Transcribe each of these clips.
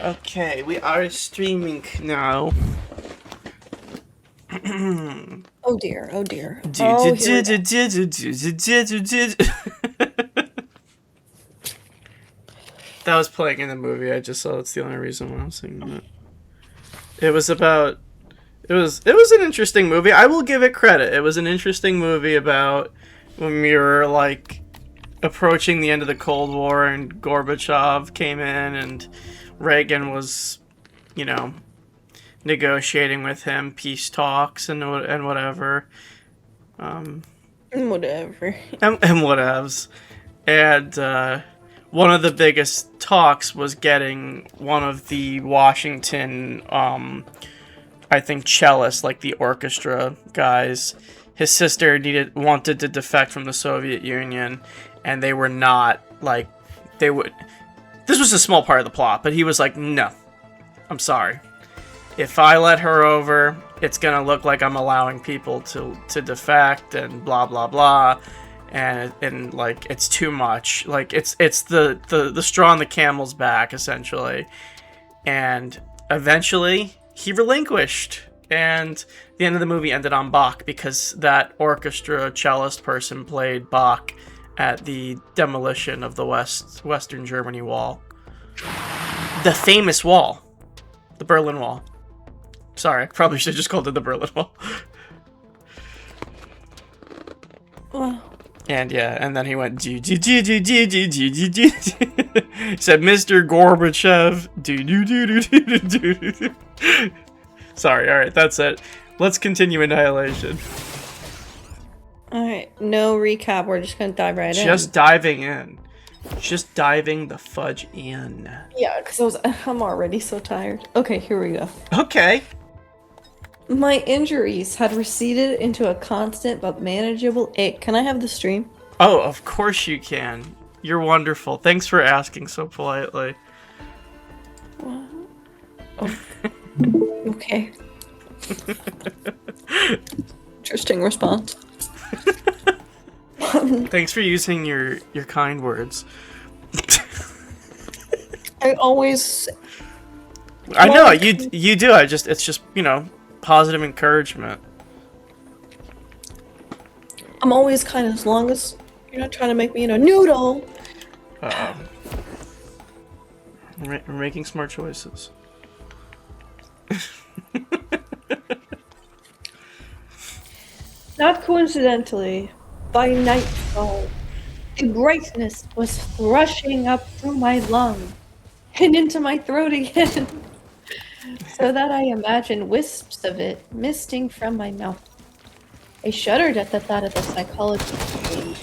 Okay, we are streaming now. Oh dear, oh dear. That Oh, here we was playing in the movie I just saw. That's the only reason why I'm singing it. It was about. It was an interesting movie. I will give it credit. It was an interesting movie about when we were like approaching the end of the Cold War and Gorbachev came in and Reagan was, you know, negotiating with him, peace talks and whatever. Whatever. And whatevs. And one of the biggest talks was getting one of the Washington, I think, cellists, like the orchestra guys. His sister wanted to defect from the Soviet Union, and they were not, like, they would... This was a small part of the plot, but he was like, no, I'm sorry. If I let her over, it's gonna look like I'm allowing people to defect and blah blah blah, and like it's too much. Like it's the straw on the camel's back essentially, and eventually he relinquished. And the end of the movie ended on Bach because that orchestra cellist person played Bach at the demolition of the Western Germany Wall, the famous wall, the Berlin Wall. Sorry, I probably should have just called it the Berlin Wall. Well. And yeah, and then he went He said, Mr. Gorbachev. Sorry, alright, that's it. Let's continue Annihilation. Alright, no recap, we're just gonna dive right in. Just diving in. Just diving the fudge in. Yeah, because I'm already so tired. Okay, here we go. Okay. My injuries had receded into a constant but manageable ache. Can I have the stream? Oh, of course you can. You're wonderful. Thanks for asking so politely. What? Oh. Okay. Interesting response. Thanks for using your kind words. I always... I know, you do. It's just, you know, positive encouragement. I'm always kind of, as long as you're not trying to make me, noodle. We're making smart choices. Not coincidentally, by nightfall, the brightness was rushing up through my lung and into my throat again, so that I imagined wisps of it misting from my mouth. I shuddered at the thought of the psychologist being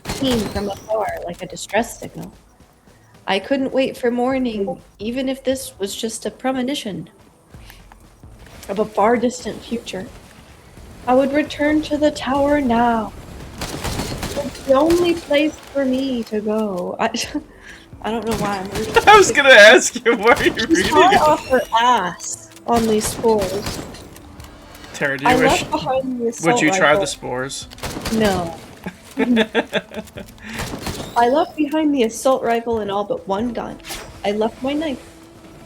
seen from afar like a distress signal. I couldn't wait for morning, even if this was just a premonition of a far distant future. I would return to the tower now. It's the only place for me to go. I don't know why I'm reading it. I was gonna ask you, why are you reading Try it? off her ass on these spores. Tara, I left behind the assault would you try rifle. the spores? No. I left behind the assault rifle and all but one gun. I left my knife.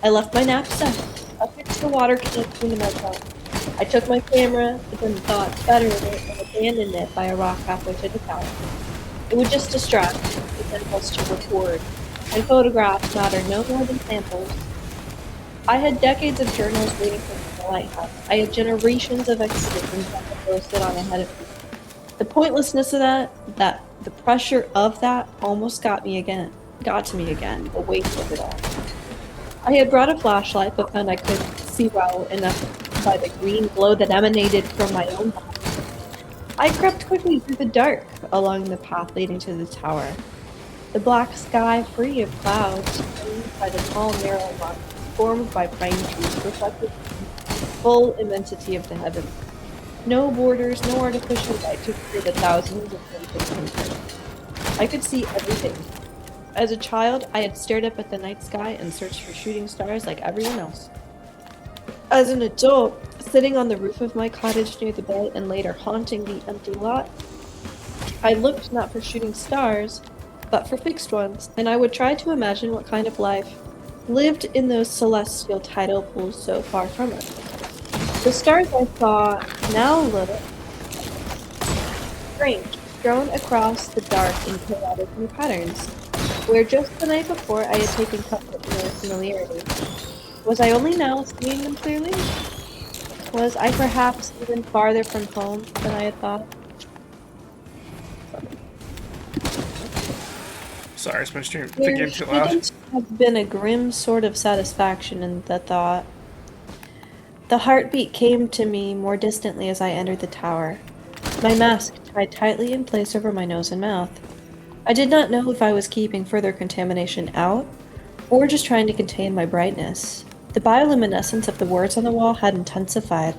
I left my knapsack. I fixed the water connection to my phone. I took my camera, but then thought better of it and abandoned it by a rock halfway to the tower. It would just distract, but then was to record. And photographs matter no more than samples. I had decades of journals waiting for me in the lighthouse. I had generations of expeditions that were posted on ahead of me. The pointlessness of that, the pressure of that almost got to me again, the weight of it all. I had brought a flashlight, but found I couldn't see well enough by the green glow that emanated from my own body. I crept quickly through the dark along the path leading to the tower. The black sky, free of clouds, framed by the tall, narrow rock formed by pine trees, reflected the full immensity of the heavens. No borders, no artificial light to clear the thousands of places. I could see everything. As a child, I had stared up at the night sky and searched for shooting stars like everyone else. As an adult, sitting on the roof of my cottage near the bay and later haunting the empty lot, I looked not for shooting stars, but for fixed ones, and I would try to imagine what kind of life lived in those celestial tidal pools so far from us. The stars I saw now looked strange, thrown across the dark in chaotic new patterns, where just the night before I had taken comfort in their familiarity. Was I only now seeing them clearly? Was I perhaps even farther from home than I had thought? Sorry, it's my stream. The There game too loud. shouldn't have been a grim sort of satisfaction in the thought. The heartbeat came to me more distantly as I entered the tower, my mask tied tightly in place over my nose and mouth. I did not know if I was keeping further contamination out, or just trying to contain my brightness. The bioluminescence of the words on the wall had intensified,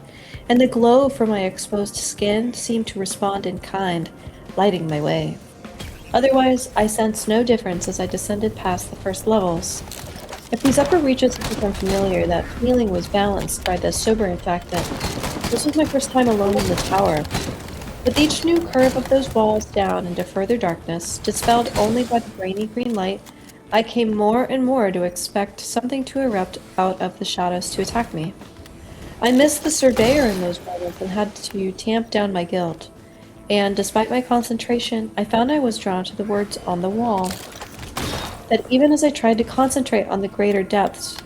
and the glow from my exposed skin seemed to respond in kind, lighting my way. Otherwise, I sensed no difference as I descended past the first levels. If these upper reaches had become familiar, that feeling was balanced by the sobering fact that this was my first time alone in the tower. With each new curve of those walls down into further darkness, dispelled only by the grainy green light, I came more and more to expect something to erupt out of the shadows to attack me. I missed the surveyor in those moments and had to tamp down my guilt. And despite my concentration, I found I was drawn to the words on the wall. That even as I tried to concentrate on the greater depths,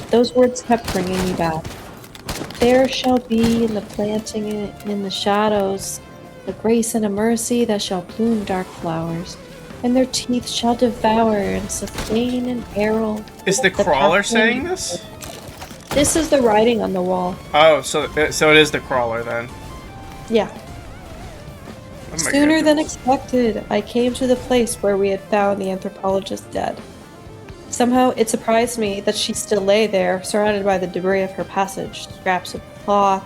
those words kept bringing me back. There shall be in the planting in the shadows a grace and a mercy that shall bloom dark flowers, and their teeth shall devour and sustain and herald. Is the crawler saying this? This is the writing on the wall. Oh, so it is the crawler then. Yeah. Oh my Sooner than goodness. expected, I came to the place where we had found the anthropologist dead. Somehow, it surprised me that she still lay there, surrounded by the debris of her passage, scraps of cloth,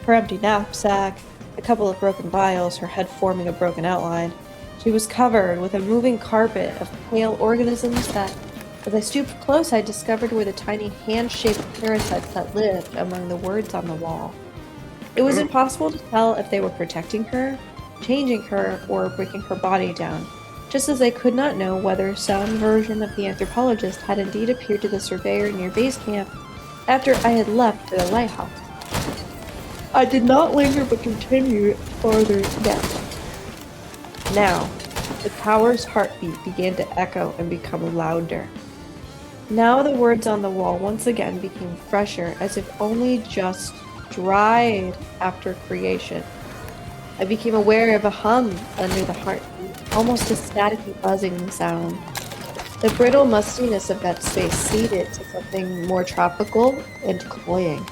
her empty knapsack, a couple of broken vials, her head forming a broken outline. She was covered with a moving carpet of pale organisms that, as I stooped close, I discovered were the tiny hand-shaped parasites that lived among the words on the wall. It was impossible to tell if they were protecting her, changing her, or breaking her body down, just as I could not know whether some version of the anthropologist had indeed appeared to the surveyor near base camp after I had left for the lighthouse. I did not linger but continued farther down. Now, the tower's heartbeat began to echo and become louder. Now the words on the wall once again became fresher, as if only just dried after creation. I became aware of a hum under the heartbeat, almost a staticky buzzing sound. The brittle mustiness of that space ceded to something more tropical and cloying.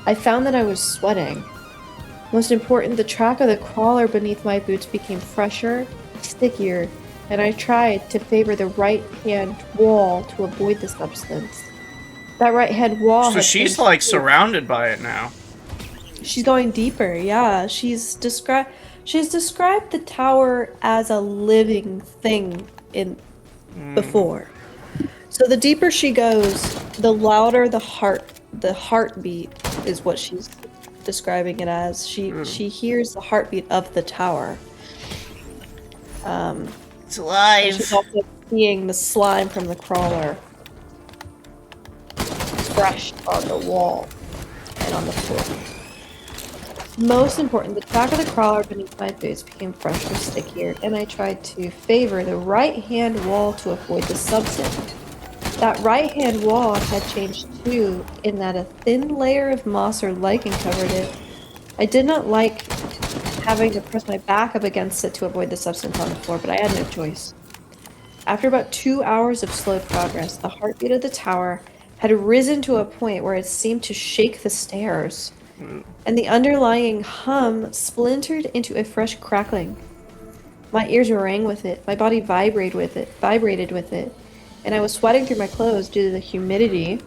I found that I was sweating. Most important, the track of the crawler beneath my boots became fresher, stickier, and I tried to favor the right-hand wall to avoid the substance. That right-hand wall. So she's like surrounded by it now. She's going deeper, yeah. She's described the tower as a living thing in before. So the deeper she goes, the louder the heartbeat is what she's describing it as. She hears the heartbeat of the tower. It's alive. She's also seeing the slime from the crawler fresh on the wall and on the floor. Most important, the track of the crawler beneath my boots became fresher, stickier, and I tried to favor the right-hand wall to avoid the substance. That right-hand wall had changed too, in that a thin layer of moss or lichen covered it. I did not like having to press my back up against it to avoid the substance on the floor, but I had no choice. After about 2 hours of slow progress, the heartbeat of the tower had risen to a point where it seemed to shake the stairs, and the underlying hum splintered into a fresh crackling. My ears rang with it, my body vibrated with it, and I was sweating through my clothes due to the humidity,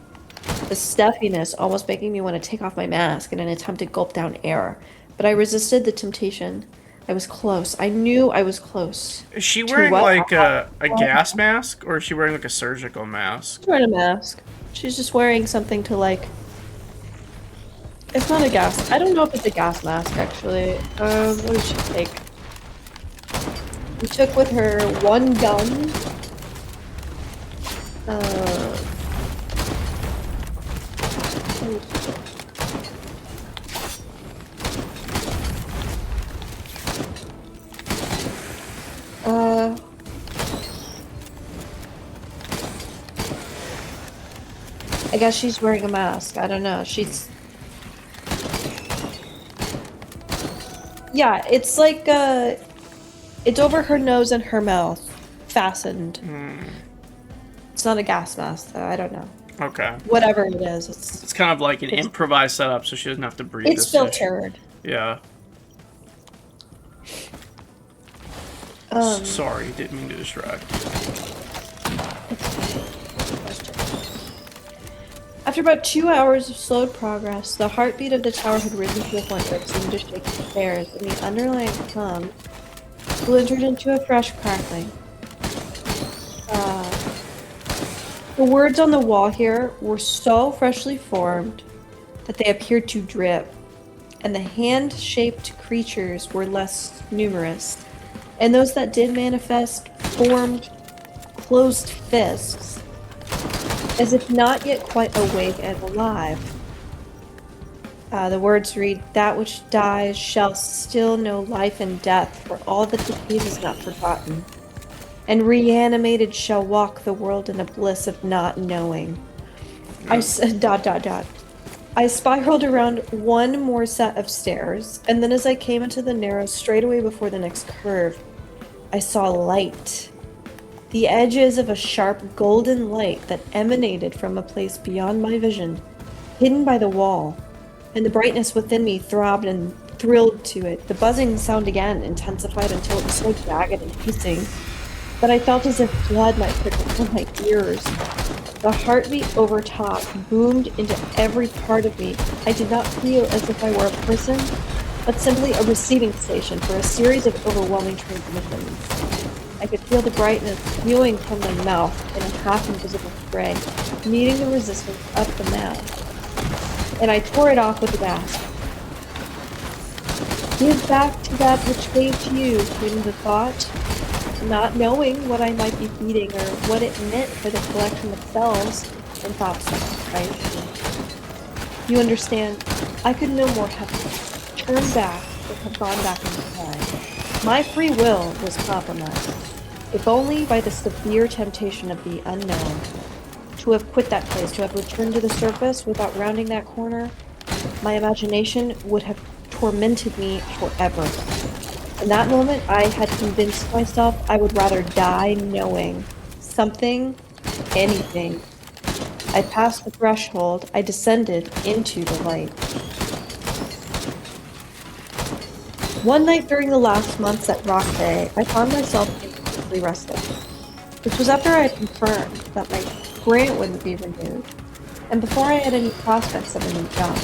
the stuffiness almost making me want to take off my mask in an attempt to gulp down air. But I resisted the temptation. I was close. I knew I was close. Is she wearing like a gas mask, or is she wearing like a surgical mask? She's wearing a mask. She's just wearing something to like... It's not a gas... I don't know if it's a gas mask, actually. What did she take? She took with her one gun, I guess she's wearing a mask. I don't know. She's... Yeah, it's like, it's over her nose and her mouth. Fastened. It's not a gas mask, though. I don't know. Okay. Whatever it is, It's kind of like an improvised setup, so she doesn't have to breathe. It's filtered. Yeah. Sorry, didn't mean to distract. After about 2 hours of slow progress, the heartbeat of the tower had risen to a point where it seemed to shake the stairs, and the underlying hum splintered into a fresh crackling. The words on the wall here were so freshly formed that they appeared to drip, and the hand-shaped creatures were less numerous, and those that did manifest formed closed fists, as if not yet quite awake and alive. The words read, "That which dies shall still know life and death, for all that decays is not forgotten. And reanimated shall walk the world in a bliss of not knowing." I spiraled around one more set of stairs, and then as I came into the narrow straightaway before the next curve, I saw light. The edges of a sharp golden light that emanated from a place beyond my vision, hidden by the wall, and the brightness within me throbbed and thrilled to it. The buzzing sound again intensified until it was so jagged and hissing that I felt as if blood might trickle from my ears. The heartbeat over top boomed into every part of me. I did not feel as if I were a person, but simply a receiving station for a series of overwhelming transmissions. I could feel the brightness spewing from my mouth in a half-invisible spray, meeting the resistance of the mask. And I tore it off with a gasp. "Give back to that which gave to you," came the thought, not knowing what I might be feeding or what it meant for the collection of cells and thoughts of Christ. You understand, I could no more have turned back or have gone back in time. My free will was compromised, if only by the severe temptation of the unknown. To have quit that place, to have returned to the surface without rounding that corner, my imagination would have tormented me forever. In that moment, I had convinced myself I would rather die knowing something, anything. I passed the threshold, I descended into the light. One night during the last months at Rock Bay, I found myself incredibly restless. This was after I had confirmed that my grant wouldn't be renewed, and before I had any prospects of a new job.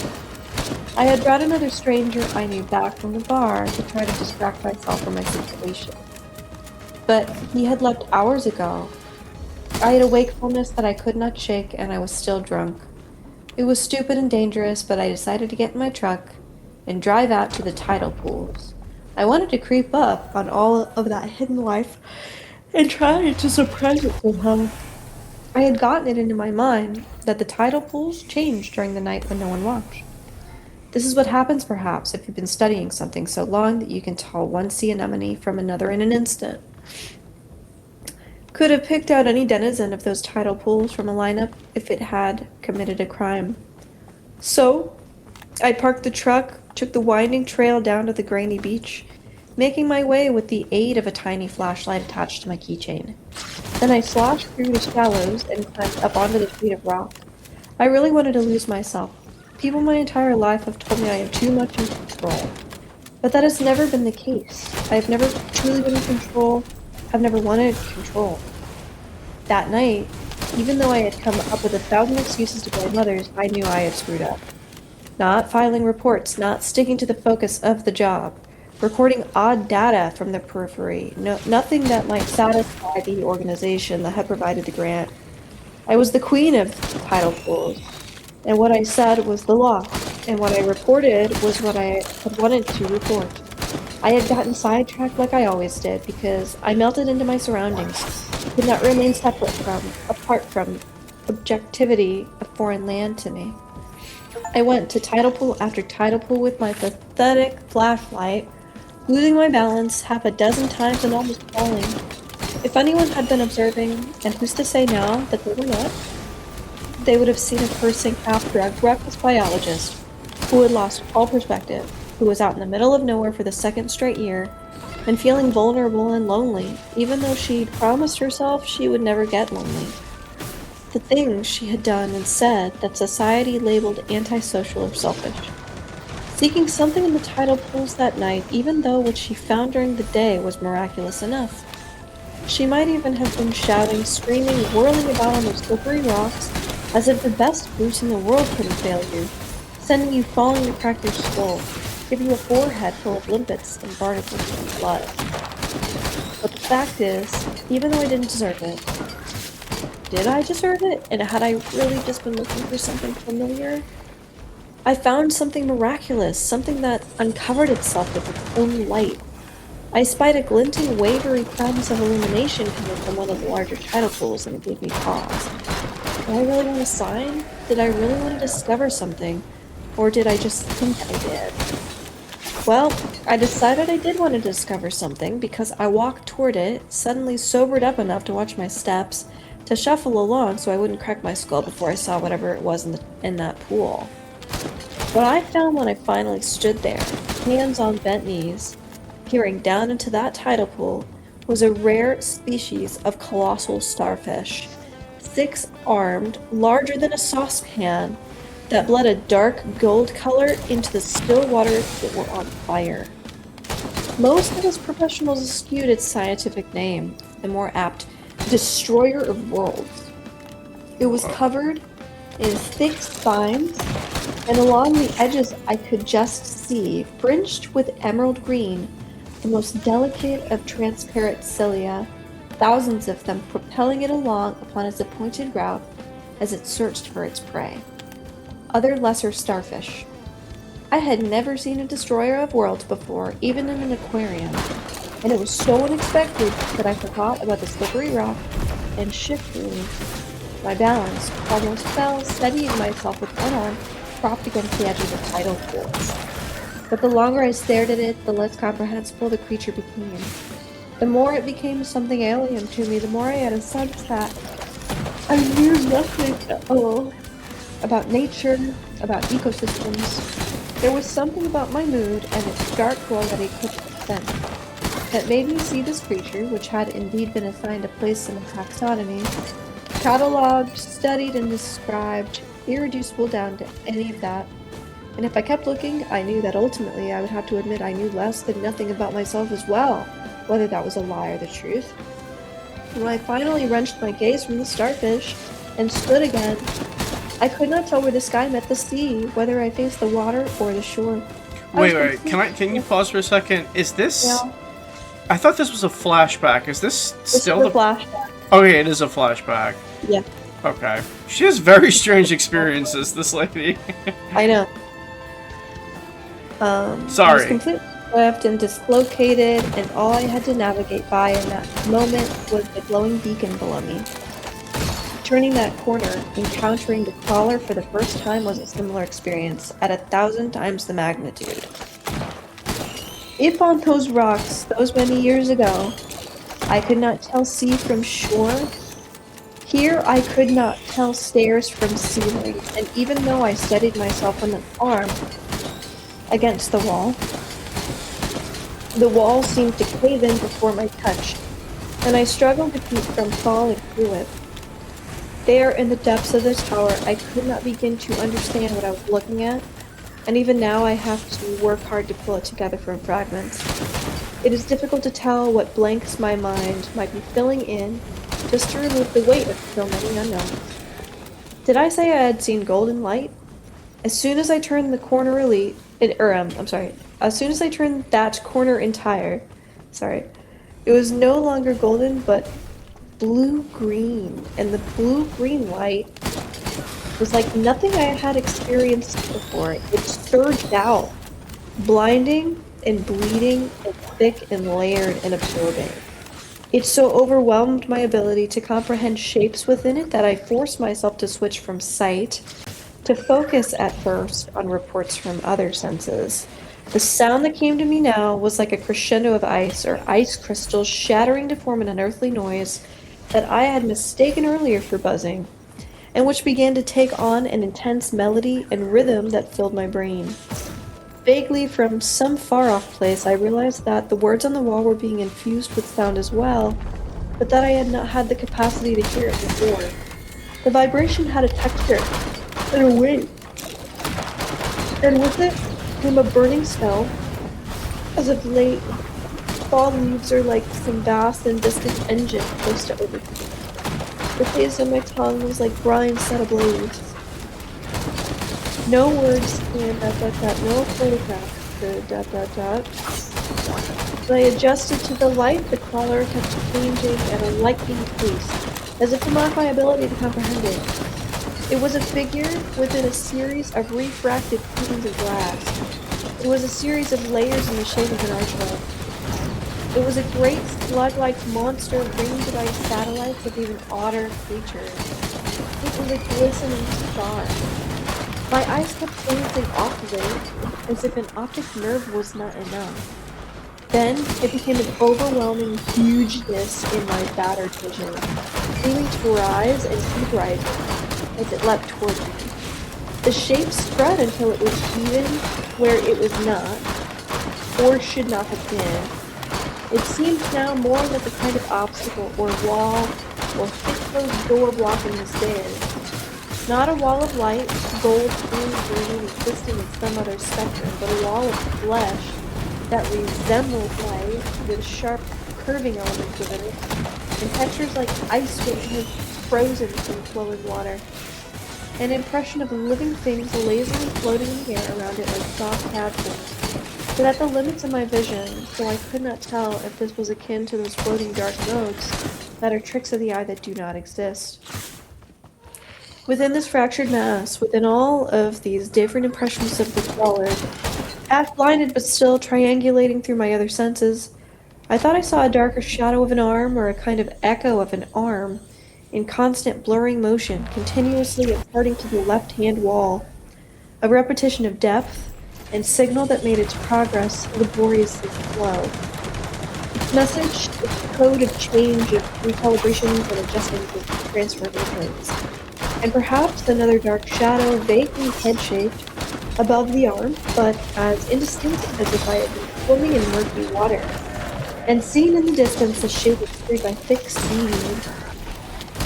I had brought another stranger I knew back from the bar to try to distract myself from my situation. But he had left hours ago. I had a wakefulness that I could not shake, and I was still drunk. It was stupid and dangerous, but I decided to get in my truck and drive out to the tidal pools. I wanted to creep up on all of that hidden life and try to suppress it somehow. I had gotten it into my mind that the tidal pools change during the night when no one watched. This is what happens, perhaps, if you've been studying something so long that you can tell one sea anemone from another in an instant. Could have picked out any denizen of those tidal pools from a lineup if it had committed a crime. So, I parked the truck, took the winding trail down to the grainy beach, making my way with the aid of a tiny flashlight attached to my keychain. Then I sloshed through the shallows and climbed up onto the sheet of rock. I really wanted to lose myself. People my entire life have told me I am too much in control. But that has never been the case. I have never truly been in control, have never wanted control. That night, even though I had come up with 1,000 excuses to blame others, I knew I had screwed up. Not filing reports, not sticking to the focus of the job, recording odd data from the periphery, nothing that might satisfy the organization that had provided the grant. I was the queen of tidal pools. And what I said was the law, and what I reported was what I had wanted to report. I had gotten sidetracked like I always did, because I melted into my surroundings, could not remain apart from objectivity, a foreign land to me. I went to tidal pool after tidal pool with my pathetic flashlight, losing my balance half a dozen times and almost falling. If anyone had been observing, and who's to say now that they were not, they would have seen a cursing, half-drugged, reckless biologist who had lost all perspective, who was out in the middle of nowhere for the second straight year, and feeling vulnerable and lonely, even though she'd promised herself she would never get lonely. The things she had done and said that society labeled antisocial or selfish. Seeking something in the tidal pools that night, even though what she found during the day was miraculous enough. She might even have been shouting, screaming, whirling about on those slippery rocks, as if the best boots in the world couldn't fail you, sending you falling to crack your skull, give you a forehead full of limpets and barnacles of blood. But the fact is, even though I didn't deserve it, did I deserve it? And had I really just been looking for something familiar? I found something miraculous, something that uncovered itself with its own light. I spied a glinting, wavery promise of illumination coming from one of the larger tidal pools, and it gave me pause. Did I really want a sign? Did I really want to discover something? Or did I just think I did? Well, I decided I did want to discover something because I walked toward it, suddenly sobered up enough to watch my steps, to shuffle along so I wouldn't crack my skull before I saw whatever it was in that pool. What I found when I finally stood there, hands on bent knees, peering down into that tidal pool, was a rare species of colossal starfish, 6-armed, larger than a saucepan, that bled a dark gold color into the still waters that were on fire. Most of us professionals eschewed its scientific name, the more apt Destroyer of Worlds. It was covered in thick spines, and along the edges I could just see, fringed with emerald green, the most delicate of transparent cilia, thousands of them propelling it along upon its appointed route as it searched for its prey. Other lesser starfish. I had never seen a destroyer of worlds before, even in an aquarium, and it was so unexpected that I forgot about the slippery rock and shifting my balance, almost fell, steadying myself with one arm propped against the edge of the tidal pools. But the longer I stared at it, the less comprehensible the creature became. The more it became something alien to me, the more I had a sense that I knew nothing at all about nature, about ecosystems. There was something about my mood and its dark quality couldn't sense that made me see this creature, which had indeed been assigned a place in the taxonomy, catalogued, studied, and described, irreducible down to any of that. And if I kept looking, I knew that ultimately I would have to admit I knew less than nothing about myself as well, whether that was a lie or the truth. When I finally wrenched my gaze from the starfish and stood again, I could not tell where the sky met the sea, whether I faced the water or the shore. Wait, can you pause for a second? Is this... Yeah. I thought this was a flashback. Is this still the flashback? Okay, it is a flashback. Yeah. Okay. She has very strange experiences, this lady. I know. Sorry. I was completely swift and dislocated, and all I had to navigate by in that moment was the glowing beacon below me. Turning that corner, encountering the crawler for the first time was a similar experience, at 1,000 times the magnitude. If on those rocks, those many years ago, I could not tell sea from shore, here I could not tell stairs from ceiling, and even though I steadied myself on an arm against the wall seemed to cave in before my touch, and I struggled to keep from falling through it. There in the depths of the tower, I could not begin to understand what I was looking at, and even now I have to work hard to pull it together from fragments. It is difficult to tell what blanks my mind might be filling in, just to remove the weight of so many unknowns. Did I say I had seen golden light? As soon as I turned the corner as soon as I turned that corner entire, it was no longer golden, but blue-green, and the blue-green light was like nothing I had experienced before. It surged out, blinding and bleeding and thick and layered and absorbing. It so overwhelmed my ability to comprehend shapes within it that I forced myself to switch from sight to focus at first on reports from other senses. The sound that came to me now was like a crescendo of ice or ice crystals shattering to form an unearthly noise that I had mistaken earlier for buzzing, and which began to take on an intense melody and rhythm that filled my brain. Vaguely from some far off place, I realized that the words on the wall were being infused with sound as well, but that I had not had the capacity to hear it before. The vibration had a texture and a weight, and with it came a burning smell, as of late fall leaves are like some vast and distant engine close to overheat. The taste on my tongue was like brine set ablaze. No words and no photograph As I adjusted to the light, the color kept changing at a lightning pace, as if to mock my ability to comprehend it. It was a figure within a series of refracted panes of glass. It was a series of layers in the shape of an archway. It was a great slug-like monster ringed by satellites of even odder creatures. It was a glistening star. My eyes kept glancing off of it, as if an optic nerve was not enough. Then it became an overwhelming hugeness in my battered vision, seeming to rise and keep rising as it leapt toward me. The shape spread until it was even where it was not, or should not have been. It seemed now more like the kind of obstacle or wall or thick-closed door blocking the stairs. Not a wall of light, gold, green, green, existing in some other spectrum, but a wall of flesh that resembled light with sharp curving elements within it, and textures like ice which has frozen from flowing water. An impression of living things lazily floating in the air around it like soft tadpoles, but at the limits of my vision, so I could not tell if this was akin to those floating dark modes that are tricks of the eye that do not exist. Within this fractured mass, within all of these different impressions of the crawler, half blinded but still triangulating through my other senses, I thought I saw a darker shadow of an arm or a kind of echo of an arm in constant blurring motion, continuously imparting to the left-hand wall a repetition of depth and signal that made its progress laboriously slow. Its message, its code of change of recalibrations and adjustments of transformations. And perhaps another dark shadow, vaguely head-shaped, above the arm, but as indistinct as if I had been swimming in murky water. And seen in the distance, the shape obscured by thick seaweed.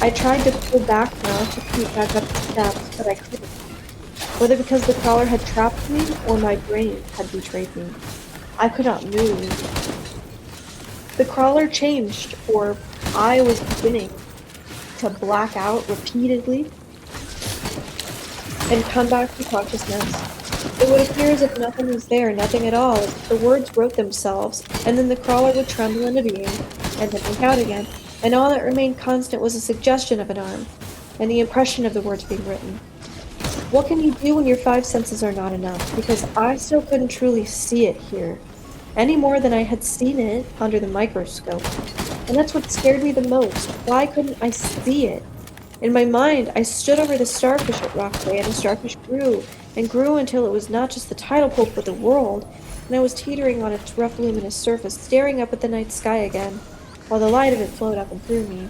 I tried to pull back now to creep back up the steps, but I couldn't. Whether because the crawler had trapped me or my brain had betrayed me. I could not move. The crawler changed, or I was beginning to black out repeatedly and come back to consciousness. It would appear as if nothing was there, nothing at all, as if the words wrote themselves, and then the crawler would tremble into being, and then wink out again, and all that remained constant was a suggestion of an arm, and the impression of the words being written. What can you do when your five senses are not enough? Because I still couldn't truly see it here, any more than I had seen it under the microscope. And that's what scared me the most. Why couldn't I see it? In my mind, I stood over the starfish at Rockaway, and the starfish grew, and grew until it was not just the tidal pool but the world, and I was teetering on its rough luminous surface, staring up at the night sky again, while the light of it flowed up and through me.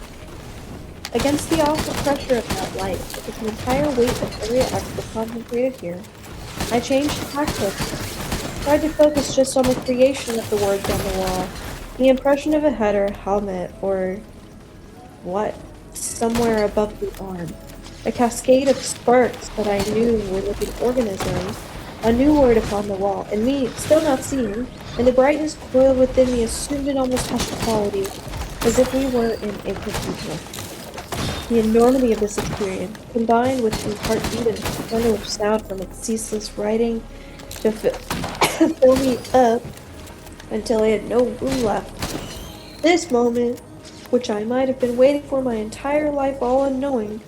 Against the awful pressure of that light, with the entire weight of Area X was concentrated here, I changed tactics, tried to focus just on the creation of the words on the wall, the impression of a head or a helmet, or what? Somewhere above the arm. A cascade of sparks that I knew were living organisms, a new word upon the wall, and me, still not seen, and the brightness coiled within me assumed an almost hushed quality, as if we were in a cathedral. The enormity of this experience, combined with the heartbeat and thunder of sound from its ceaseless writing, to fill me up until I had no room left. This moment, which I might have been waiting for my entire life all unknowing,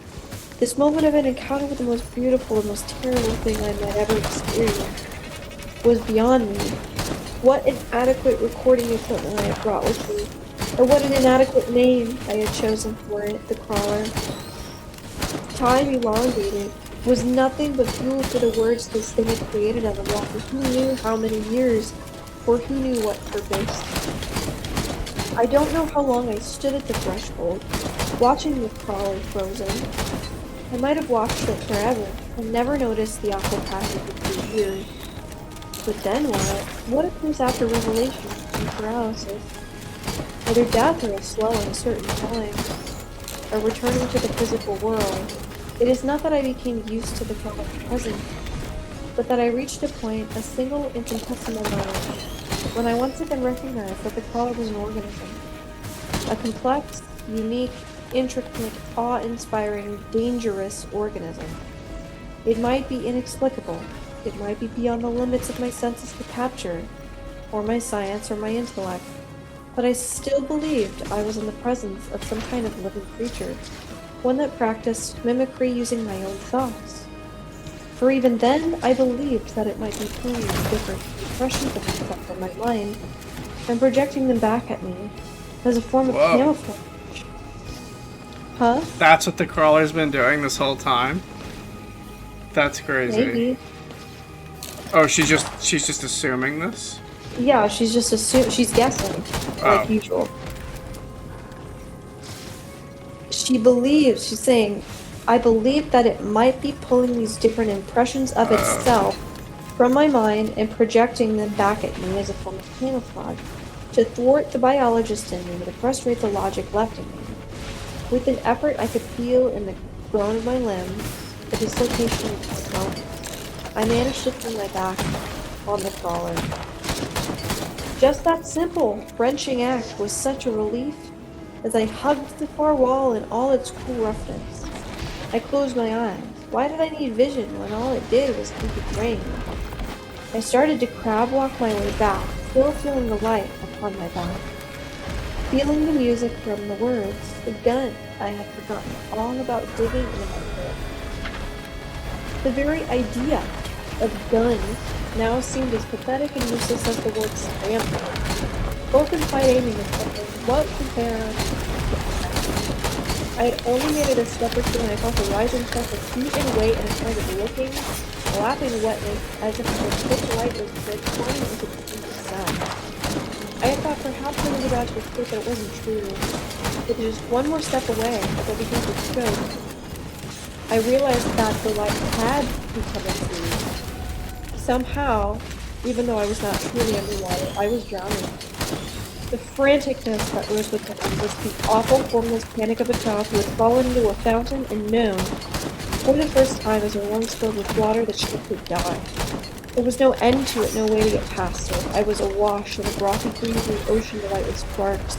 this moment of an encounter with the most beautiful and most terrible thing I might ever experience, was beyond me. What inadequate recording equipment I had brought with me, or what an inadequate name I had chosen for it, the crawler. Time elongated, was nothing but fuel for the words this thing had created on the wall for who knew how many years, for who knew what purpose. I don't know how long I stood at the threshold, watching the crawler frozen. I might have watched it forever, and never noticed the awful passage of 3 years. But then what? What occurs after revelation and paralysis? Either death or a slow, uncertain time, or returning to the physical world. It is not that I became used to the common present, but that I reached a point, a single infinitesimal moment, when I once again recognized that the crawler was an organism. A complex, unique, intricate, awe-inspiring, dangerous organism. It might be inexplicable. It might be beyond the limits of my senses to capture, or my science, or my intellect. But I still believed I was in the presence of some kind of living creature, one that practiced mimicry using my own thoughts. For even then, I believed that it might be pulling different impressions of myself in my mind and projecting them back at me as a form of Whoa. camouflage. Huh? That's what the crawler's been doing this whole time? That's crazy. Maybe. Oh, she's just assuming this? Yeah, she's just she's guessing, like usual. She's saying, I believe that it might be pulling these different impressions of itself from my mind and projecting them back at me as a form of camouflage, to thwart the biologist in me, to frustrate the logic left in me. With an effort I could feel in the groan of my limbs, the dislocation of my bones, I managed to turn my back on the crawler. Just that simple, wrenching act was such a relief as I hugged the far wall in all its cool roughness. I closed my eyes. Why did I need vision when all it did was keep it drained? I started to crab walk my way back, still feeling the light upon my back. Feeling the music from the words, the gun I had forgotten all about digging into my head. The very idea of gun now seemed as pathetic and useless as the word scramble. Broken fight aiming at something, what compare? I had only made it a step or two when I felt the rising sense of heat and weight and started looking, lapping wetness as if the thick light was transforming into the pink sun. I had thought perhaps I was about to escape, but it wasn't true. It was just one more step away as I began to choke. I realized that the light had become a tree. Somehow, even though I was not truly underwater, I was drowning. The franticness that rose within me was the awful, formless panic of a child who had fallen into a fountain and known, for the first time as her lungs filled with water, that she could die. There was no end to it, no way to get past it. I was awash in a brothy, greasy ocean alight with sparks,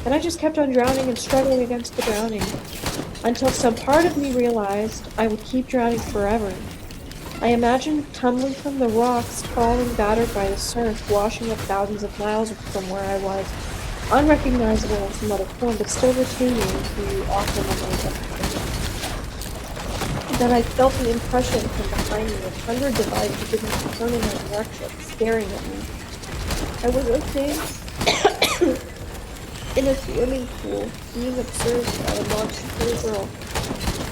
and I just kept on drowning and struggling against the drowning, until some part of me realized I would keep drowning forever. I imagined tumbling from the rocks, falling battered by the surf, washing up thousands of miles from where I was, unrecognizable in some other form, but still retaining the awful memories of it. Then I felt the impression from behind me of hundreds of eyes beginning to turn in my direction, staring at me. I was okay in a swimming pool, being observed by a monster little girl.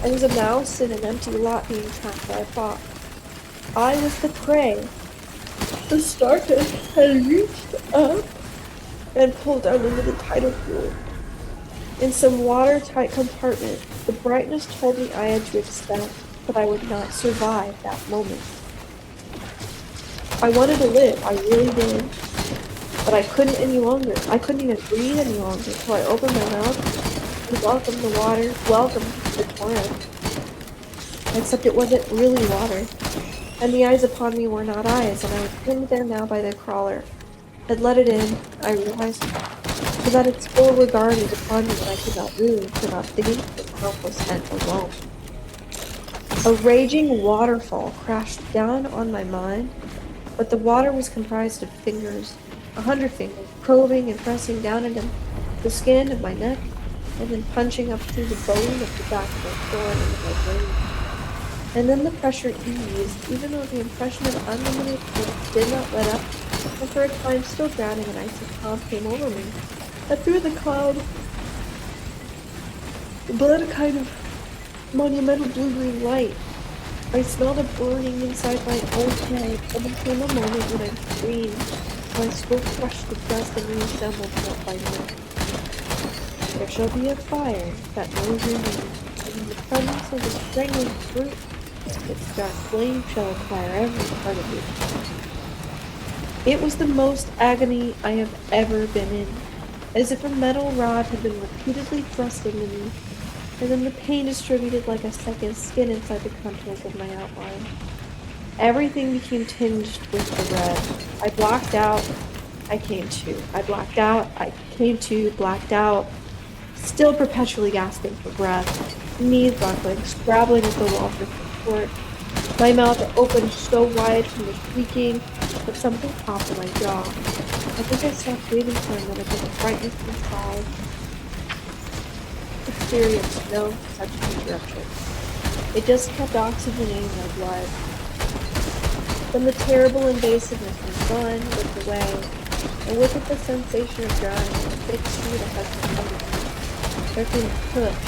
I was a mouse in an empty lot being tracked by a fox. I was the prey. The starfish had reached up and pulled down into the tidal pool. In some watertight compartment, the brightness told me I had to expect that I would not survive that moment. I wanted to live, I really did. But I couldn't any longer. I couldn't even breathe any longer, so I opened my mouth and welcomed the water, welcomed the torrent. Except it wasn't really water. And the eyes upon me were not eyes, and I was pinned there now by the crawler. I'd let it in, I realized, so that its full regard was upon me when I could not move, could not think, was helpless and alone. A raging waterfall crashed down on my mind, but the water was comprised of fingers, 100 fingers, probing and pressing down into the skin of my neck, and then punching up through the bone of the back of my throat into my brain. And then the pressure eased, even though the impression of unlimited force did not let up, and for a time still drowning, an icy cloud came over me. And through the cloud bled a kind of monumental blue-green light. I smelled a burning inside my own head, and there came a moment when I screamed. My skull crushed the dust and reassembled minute by minute. There shall be a fire that knows your name, and in the presence of the strangling fruit, its dark flame shall acquire every part of you. It was the most agony I have ever been in, as if a metal rod had been repeatedly thrust into me, and then the pain distributed like a second skin inside the contours of my outline. Everything became tinged with the red. I blacked out. I came to. I blacked out. I came to. Blacked out. Still perpetually gasping for breath. Knees buckling, scrabbling at the wall for support. My mouth opened so wide from the shrieking that something popped in my jaw. I think I stopped breathing for a minute, but the brightness inside experienced no such interruption. It just kept oxygenating my blood. Then the terrible invasiveness was gone, ripped away, and with it the sensation of drying and a thick sheet of husky underneath. There came a push,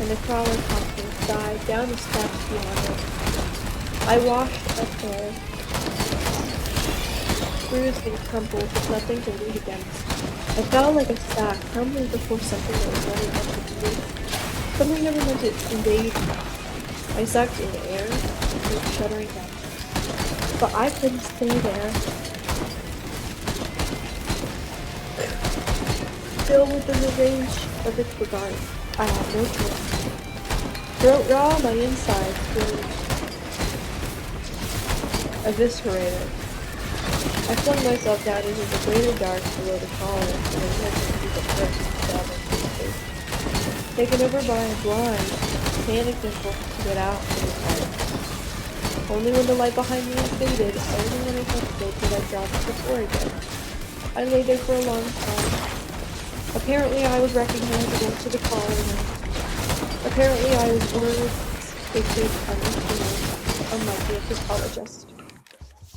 and the crawler tossed me aside, down the steps beyond it. I washed up there, bruised and crumpled, with nothing to lean against. I felt like a sack, crumbling before something that was never meant to be. Something never meant to invade me. I sucked in air, and kept shuddering down. But I couldn't stay there. Still within the range of its regard, I had no choice. Throat raw, my insides were eviscerated. I flung myself down into the greater dark below the collar, and I had to keep it first, taken over by a blind, panicked impulse to get out of the fire. Only when the light behind me had faded, only when I hesitated did I drop to the floor again. I lay there for a long time. Apparently I was recognizable to the collar, and apparently I was words quickly understood, unlike the anthropologist.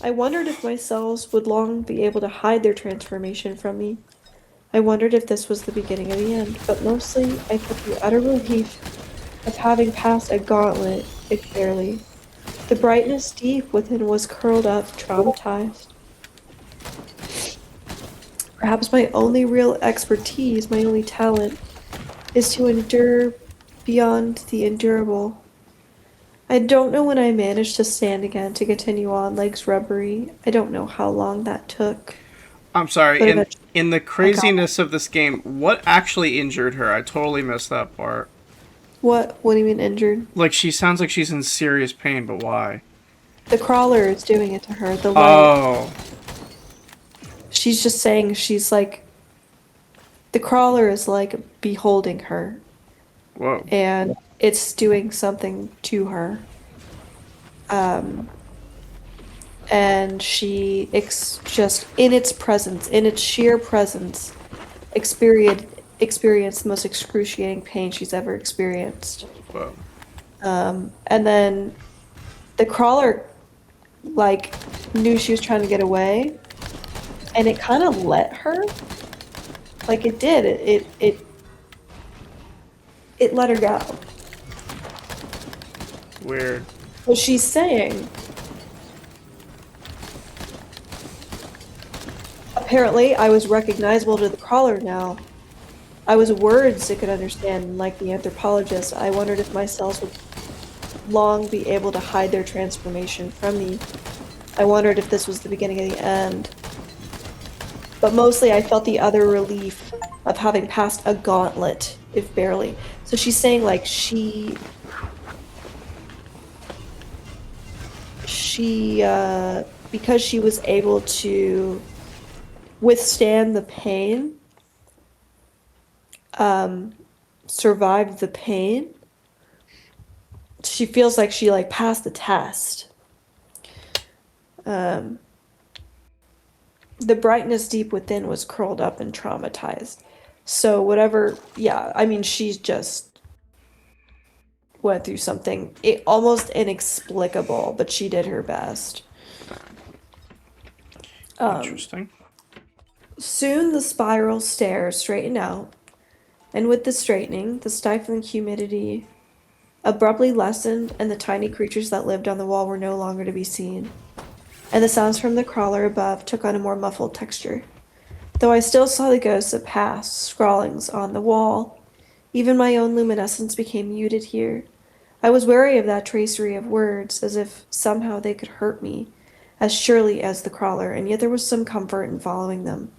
I wondered if my cells would long be able to hide their transformation from me. I wondered if this was the beginning of the end, but mostly I felt the utter relief of having passed a gauntlet, if barely. The brightness deep within was curled up, traumatized. Perhaps my only real expertise, my only talent, is to endure beyond the endurable. I don't know when I managed to stand again, to continue on, legs rubbery. I don't know how long that took, I'm sorry. but In eventually in the I got it. craziness of this game, what actually injured her? I totally missed that part. What? What do you mean injured? Like she sounds like she's in serious pain, but why? The crawler is doing it to her. The light. Oh, She's just saying she's like the crawler is like beholding her, whoa. and it's doing something to her. Um, and she just in its presence, in its sheer presence, experienced the most excruciating pain she's ever experienced. Whoa. And then the crawler like knew she was trying to get away, and it kind of let her. Like it did. It let her go. Weird. What she's saying. Apparently, I was recognizable to the crawler now. I was words it could understand, and like the anthropologist, I wondered if my cells would long be able to hide their transformation from me. I wondered if this was the beginning of the end. But mostly I felt the utter relief of having passed a gauntlet, if barely. So she's saying like because she was able to withstand the pain, survived the pain, she feels like she like passed the test. The brightness deep within was curled up and traumatized. So whatever, yeah, I mean, she's just went through something almost inexplicable, but she did her best. Interesting. Soon the spiral stairs straightened out, and with the straightening, the stifling humidity abruptly lessened, and the tiny creatures that lived on the wall were no longer to be seen. And the sounds from the crawler above took on a more muffled texture. Though I still saw the ghosts of past scrawlings on the wall, even my own luminescence became muted here. I was wary of that tracery of words, as if somehow they could hurt me, as surely as the crawler, and yet there was some comfort in following them.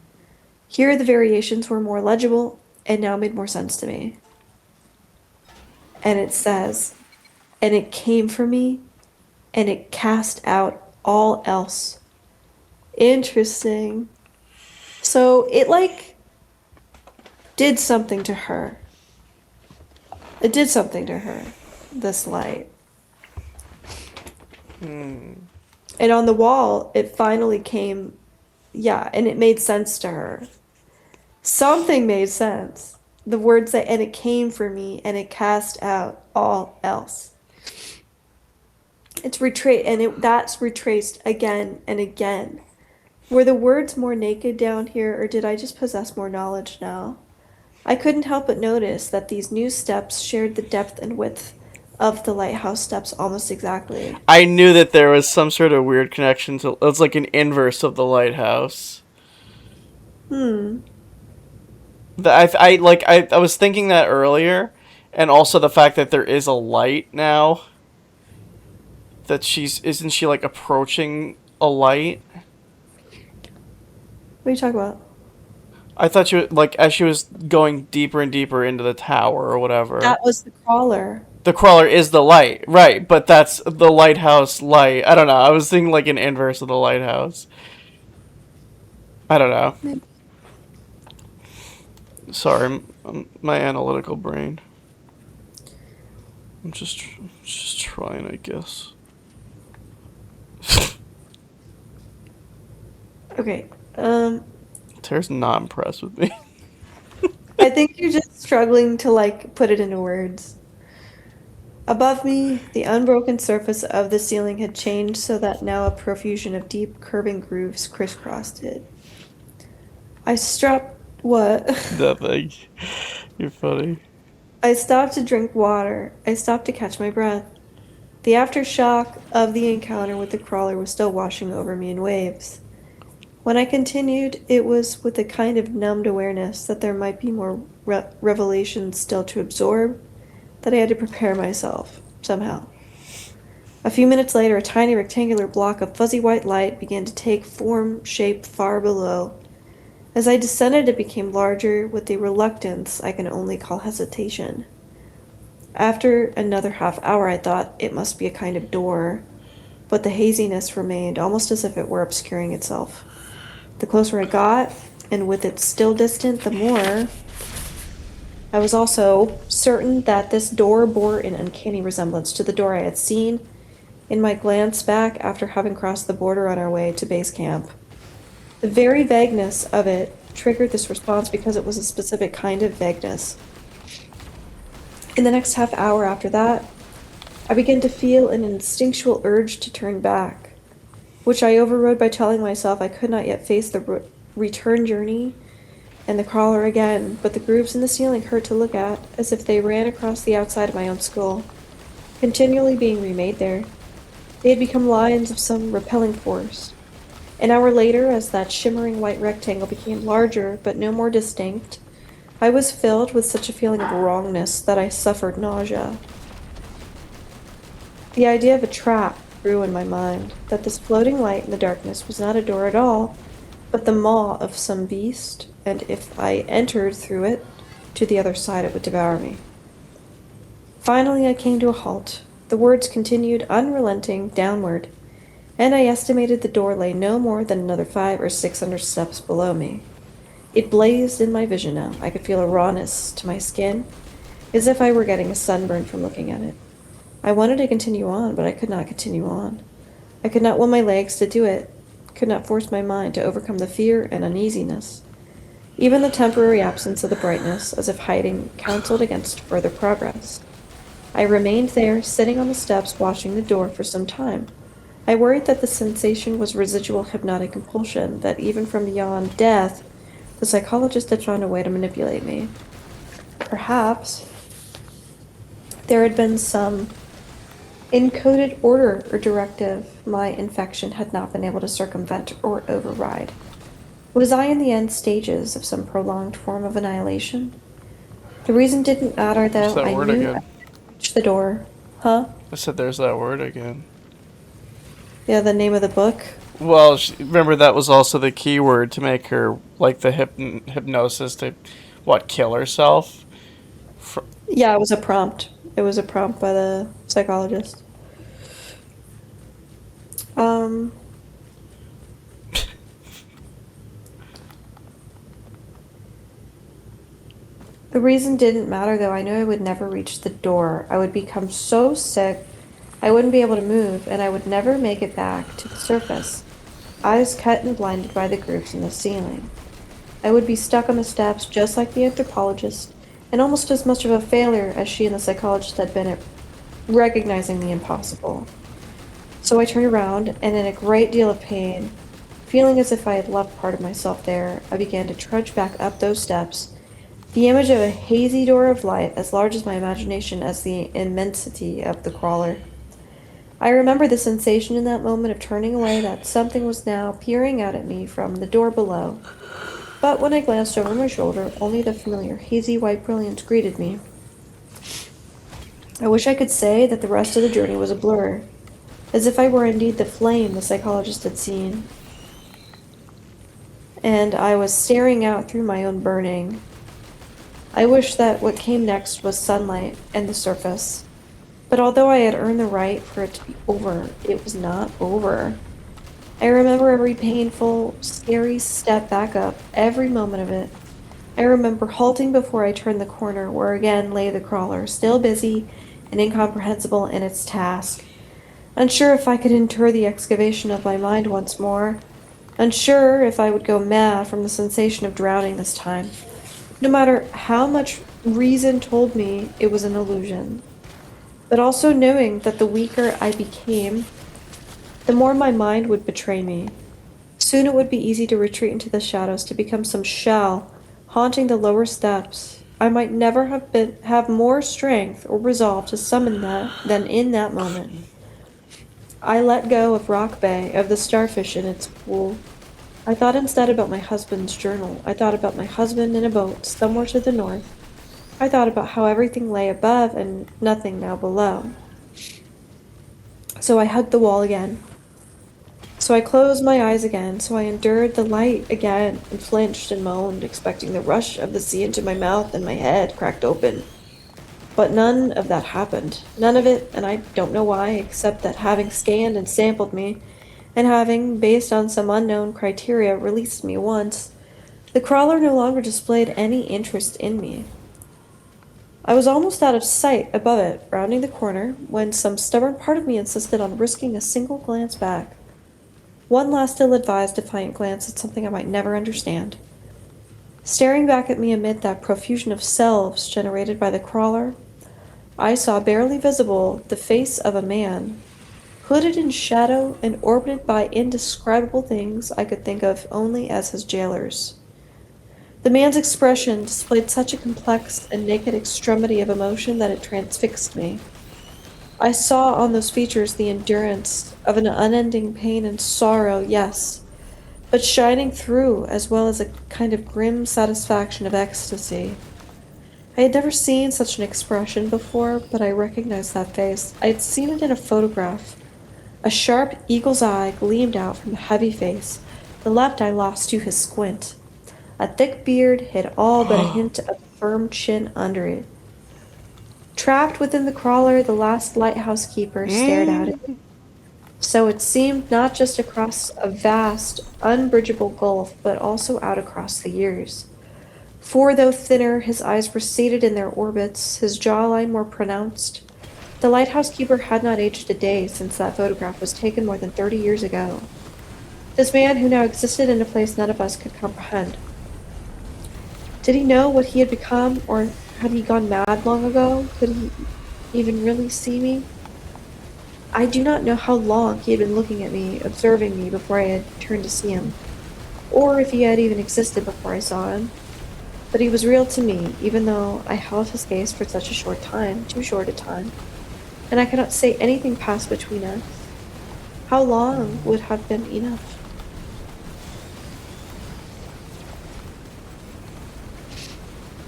Here the variations were more legible, and now made more sense to me. And it says, "And it came for me, and it cast out all else." Interesting. So it, like, did something to her. It did something to her, this light. And on the wall, it finally came, yeah, and it made sense to her. Something made sense. The words say, "And it came for me, and it cast out all else." It's that's retraced again and again. Were the words more naked down here, or did I just possess more knowledge now? I couldn't help but notice that these new steps shared the depth and width of the lighthouse steps almost exactly. I knew that there was some sort of weird connection to. It's like an inverse of the lighthouse. I was thinking that earlier, and also the fact that there is a light now. That isn't she like approaching a light? What are you talking about? I thought she was like as she was going deeper and deeper into the tower or whatever. That was the crawler. The crawler is the light, right? But that's the lighthouse light. I don't know. I was thinking like an inverse of the lighthouse. I don't know. Maybe. Sorry, my analytical brain. I'm just trying, I guess. Okay. Tara's not impressed with me. I think you're just struggling to, like, put it into words. Above me, the unbroken surface of the ceiling had changed so that now a profusion of deep, curving grooves crisscrossed it. What? Nothing. You're funny. I stopped to drink water. I stopped to catch my breath. The aftershock of the encounter with the crawler was still washing over me in waves. When I continued, it was with a kind of numbed awareness that there might be more revelations still to absorb, that I had to prepare myself, somehow. A few minutes later, a tiny rectangular block of fuzzy white light began to take form shape far below. As I descended, it became larger, with a reluctance I can only call hesitation. After another half hour, I thought it must be a kind of door, but the haziness remained, almost as if it were obscuring itself. The closer I got, and with it still distant, the more I was also certain that this door bore an uncanny resemblance to the door I had seen in my glance back after having crossed the border on our way to base camp. The very vagueness of it triggered this response because it was a specific kind of vagueness. In the next half hour after that, I began to feel an instinctual urge to turn back, which I overrode by telling myself I could not yet face the return journey and the crawler again, but the grooves in the ceiling hurt to look at, as if they ran across the outside of my own skull, continually being remade there. They had become lines of some repelling force. An hour later, as that shimmering white rectangle became larger but no more distinct, I was filled with such a feeling of wrongness that I suffered nausea. The idea of a trap grew in my mind, that this floating light in the darkness was not a door at all, but the maw of some beast, and if I entered through it, to the other side it would devour me. Finally I came to a halt. The words continued unrelenting downward, and I estimated the door lay no more than another 500 or 600 steps below me. It blazed in my vision now. I could feel a rawness to my skin, as if I were getting a sunburn from looking at it. I wanted to continue on, but I could not continue on. I could not will my legs to do it, could not force my mind to overcome the fear and uneasiness. Even the temporary absence of the brightness, as if hiding, counseled against further progress. I remained there, sitting on the steps, watching the door for some time. I worried that the sensation was residual hypnotic compulsion, that even from beyond death, the psychologist had found a way to manipulate me. Perhaps There had been some encoded order or directive my infection had not been able to circumvent or override. Was I in the end stages of some prolonged form of annihilation? The reason didn't matter, There's though. that I word knew I again. reached the door. Huh? I said there's that word again. Yeah, the name of the book. Well, remember that was also the key word to make her, like, the hypnosis to, what, kill herself? Yeah, it was a prompt. It was a prompt by the psychologist. Um, the reason didn't matter, though. I knew I would never reach the door. I would become so sick, I wouldn't be able to move, and I would never make it back to the surface, eyes cut and blinded by the grooves in the ceiling. I would be stuck on the steps, just like the anthropologist, and almost as much of a failure as she and the psychologist had been at recognizing the impossible. So I turned around, and in a great deal of pain, feeling as if I had left part of myself there, I began to trudge back up those steps, the image of a hazy door of light as large as my imagination as the immensity of the crawler. I remember the sensation in that moment of turning away, that something was now peering out at me from the door below. But when I glanced over my shoulder, only the familiar hazy white brilliance greeted me. I wish I could say that the rest of the journey was a blur, as if I were indeed the flame the psychologist had seen, and I was staring out through my own burning. I wish that what came next was sunlight and the surface. But although I had earned the right for it to be over, it was not over. I remember every painful, scary step back up, every moment of it. I remember halting before I turned the corner, where again lay the crawler, still busy and incomprehensible in its task. Unsure if I could endure the excavation of my mind once more. Unsure if I would go mad from the sensation of drowning this time. No matter how much reason told me it was an illusion. But also knowing that the weaker I became, the more my mind would betray me. Soon it would be easy to retreat into the shadows, to become some shell haunting the lower steps. I might never have more strength or resolve to summon that than in that moment. I let go of Rock Bay, of the starfish in its pool. I thought instead about my husband's journal. I thought about my husband in a boat somewhere to the north. I thought about how everything lay above and nothing now below. So I hugged the wall again. So I closed my eyes again, so I endured the light again, and flinched and moaned, expecting the rush of the sea into my mouth, and my head cracked open. But none of that happened. None of it, and I don't know why, except that having scanned and sampled me, and having, based on some unknown criteria, released me once, the crawler no longer displayed any interest in me. I was almost out of sight above it, rounding the corner, when some stubborn part of me insisted on risking a single glance back. One last ill-advised, defiant glance at something I might never understand. Staring back at me amid that profusion of selves generated by the crawler, I saw barely visible the face of a man, hooded in shadow and orbited by indescribable things I could think of only as his jailers. The man's expression displayed such a complex and naked extremity of emotion that it transfixed me. I saw on those features the endurance of an unending pain and sorrow, yes, but shining through as well as a kind of grim satisfaction of ecstasy. I had never seen such an expression before, but I recognized that face. I had seen it in a photograph. A sharp eagle's eye gleamed out from the heavy face, the left eye lost to his squint. A thick beard hid all but a hint of firm chin under it. Trapped within the crawler, the last lighthouse keeper stared at it. So it seemed not just across a vast, unbridgeable gulf, but also out across the years. For though thinner, his eyes receded in their orbits, his jawline more pronounced. The lighthouse keeper had not aged a day since that photograph was taken more than 30 years ago. This man who now existed in a place none of us could comprehend. Did he know what he had become, or had he gone mad long ago? Could he even really see me? I do not know how long he had been looking at me, observing me before I had turned to see him, or if he had even existed before I saw him. But he was real to me, even though I held his gaze for such a short time, too short a time, and I cannot say anything passed between us. How long would have been enough?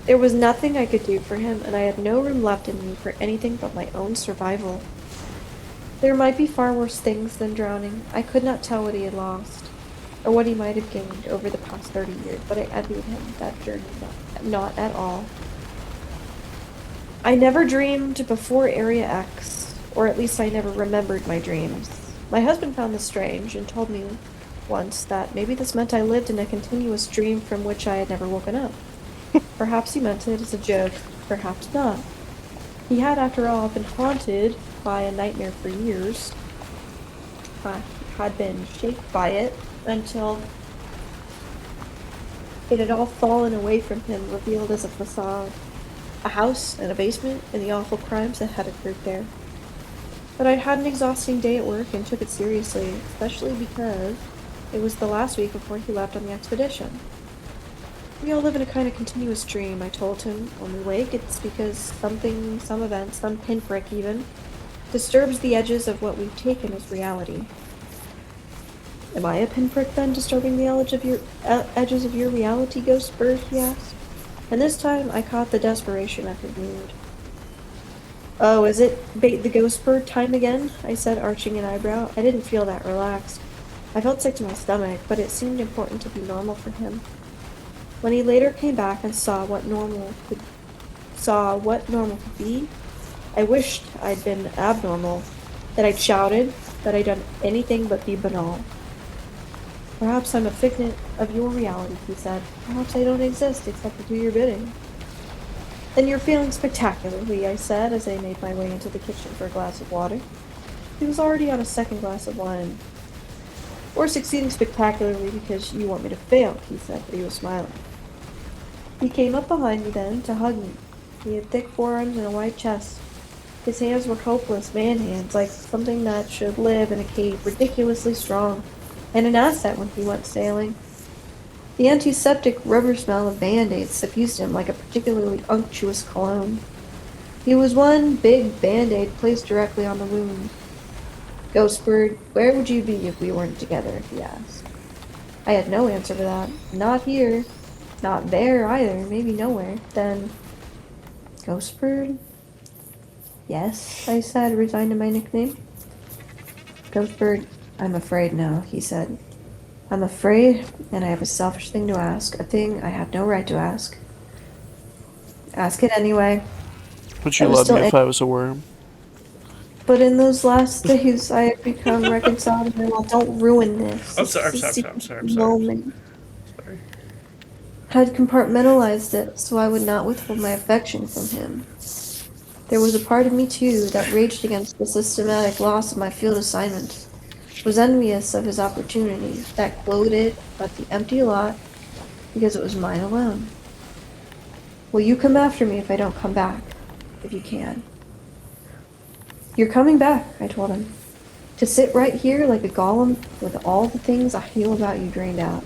There was nothing I could do for him, and I had no room left in me for anything but my own survival. There might be far worse things than drowning. I could not tell what he had lost, or what he might have gained over the past 30 years, but I envied him that journey not at all. I never dreamed before Area X, or at least I never remembered my dreams. My husband found this strange and told me once that maybe this meant I lived in a continuous dream from which I had never woken up. Perhaps he meant it as a joke, perhaps not. He had, after all, been haunted by a nightmare for years. Had been shaped by it until it had all fallen away from him, revealed as a facade. A house and a basement and the awful crimes that had occurred there. But I'd had an exhausting day at work and took it seriously, especially because it was the last week before he left on the expedition. We all live in a kind of continuous dream, I told him. When we wake, it's because something, some event, some pinprick even, disturbs the edges of what we've taken as reality. Am I a pinprick then, disturbing the edges of your reality, Ghost Bird? He asked. And this time I caught the desperation of his mood. Oh, is it bait the ghost bird time again? I said, arching an eyebrow. I didn't feel that relaxed. I felt sick to my stomach, but it seemed important to be normal for him. When he later came back and saw what normal could be, I wished I'd been abnormal, that I'd shouted, that I'd done anything but be banal. Perhaps I'm a figment of your reality, he said. Perhaps I don't exist except to do your bidding. Then you're feeling spectacularly, I said, as I made my way into the kitchen for a glass of water. He was already on a second glass of wine. Or succeeding spectacularly because you want me to fail, he said, but he was smiling. He came up behind me then to hug me. He had thick forearms and a wide chest. His hands were hopeless man hands, like something that should live in a cave, ridiculously strong, and an asset when he went sailing. The antiseptic rubber smell of Band-Aids suffused him like a particularly unctuous cologne. He was one big Band-Aid placed directly on the wound. Ghost Bird, where would you be if we weren't together? He asked. I had no answer to that. Not here. Not there either. Maybe nowhere. Then, Ghost Bird? Yes, I said, resigned to my nickname. Ghost Bird, I'm afraid now, he said. I'm afraid, and I have a selfish thing to ask, a thing I have no right to ask. Ask it anyway. Would you love me if I was a worm? But in those last days, I have become reconciled to him. Well, don't ruin this. I'm sorry. Moment. Sorry. I had compartmentalized it so I would not withhold my affection from him. There was a part of me, too, that raged against the systematic loss of my field assignment, was envious of his opportunity, that gloated at the empty lot because it was mine alone. Will you come after me if I don't come back? If you can. You're coming back, I told him. To sit right here like a golem with all the things I feel about you drained out.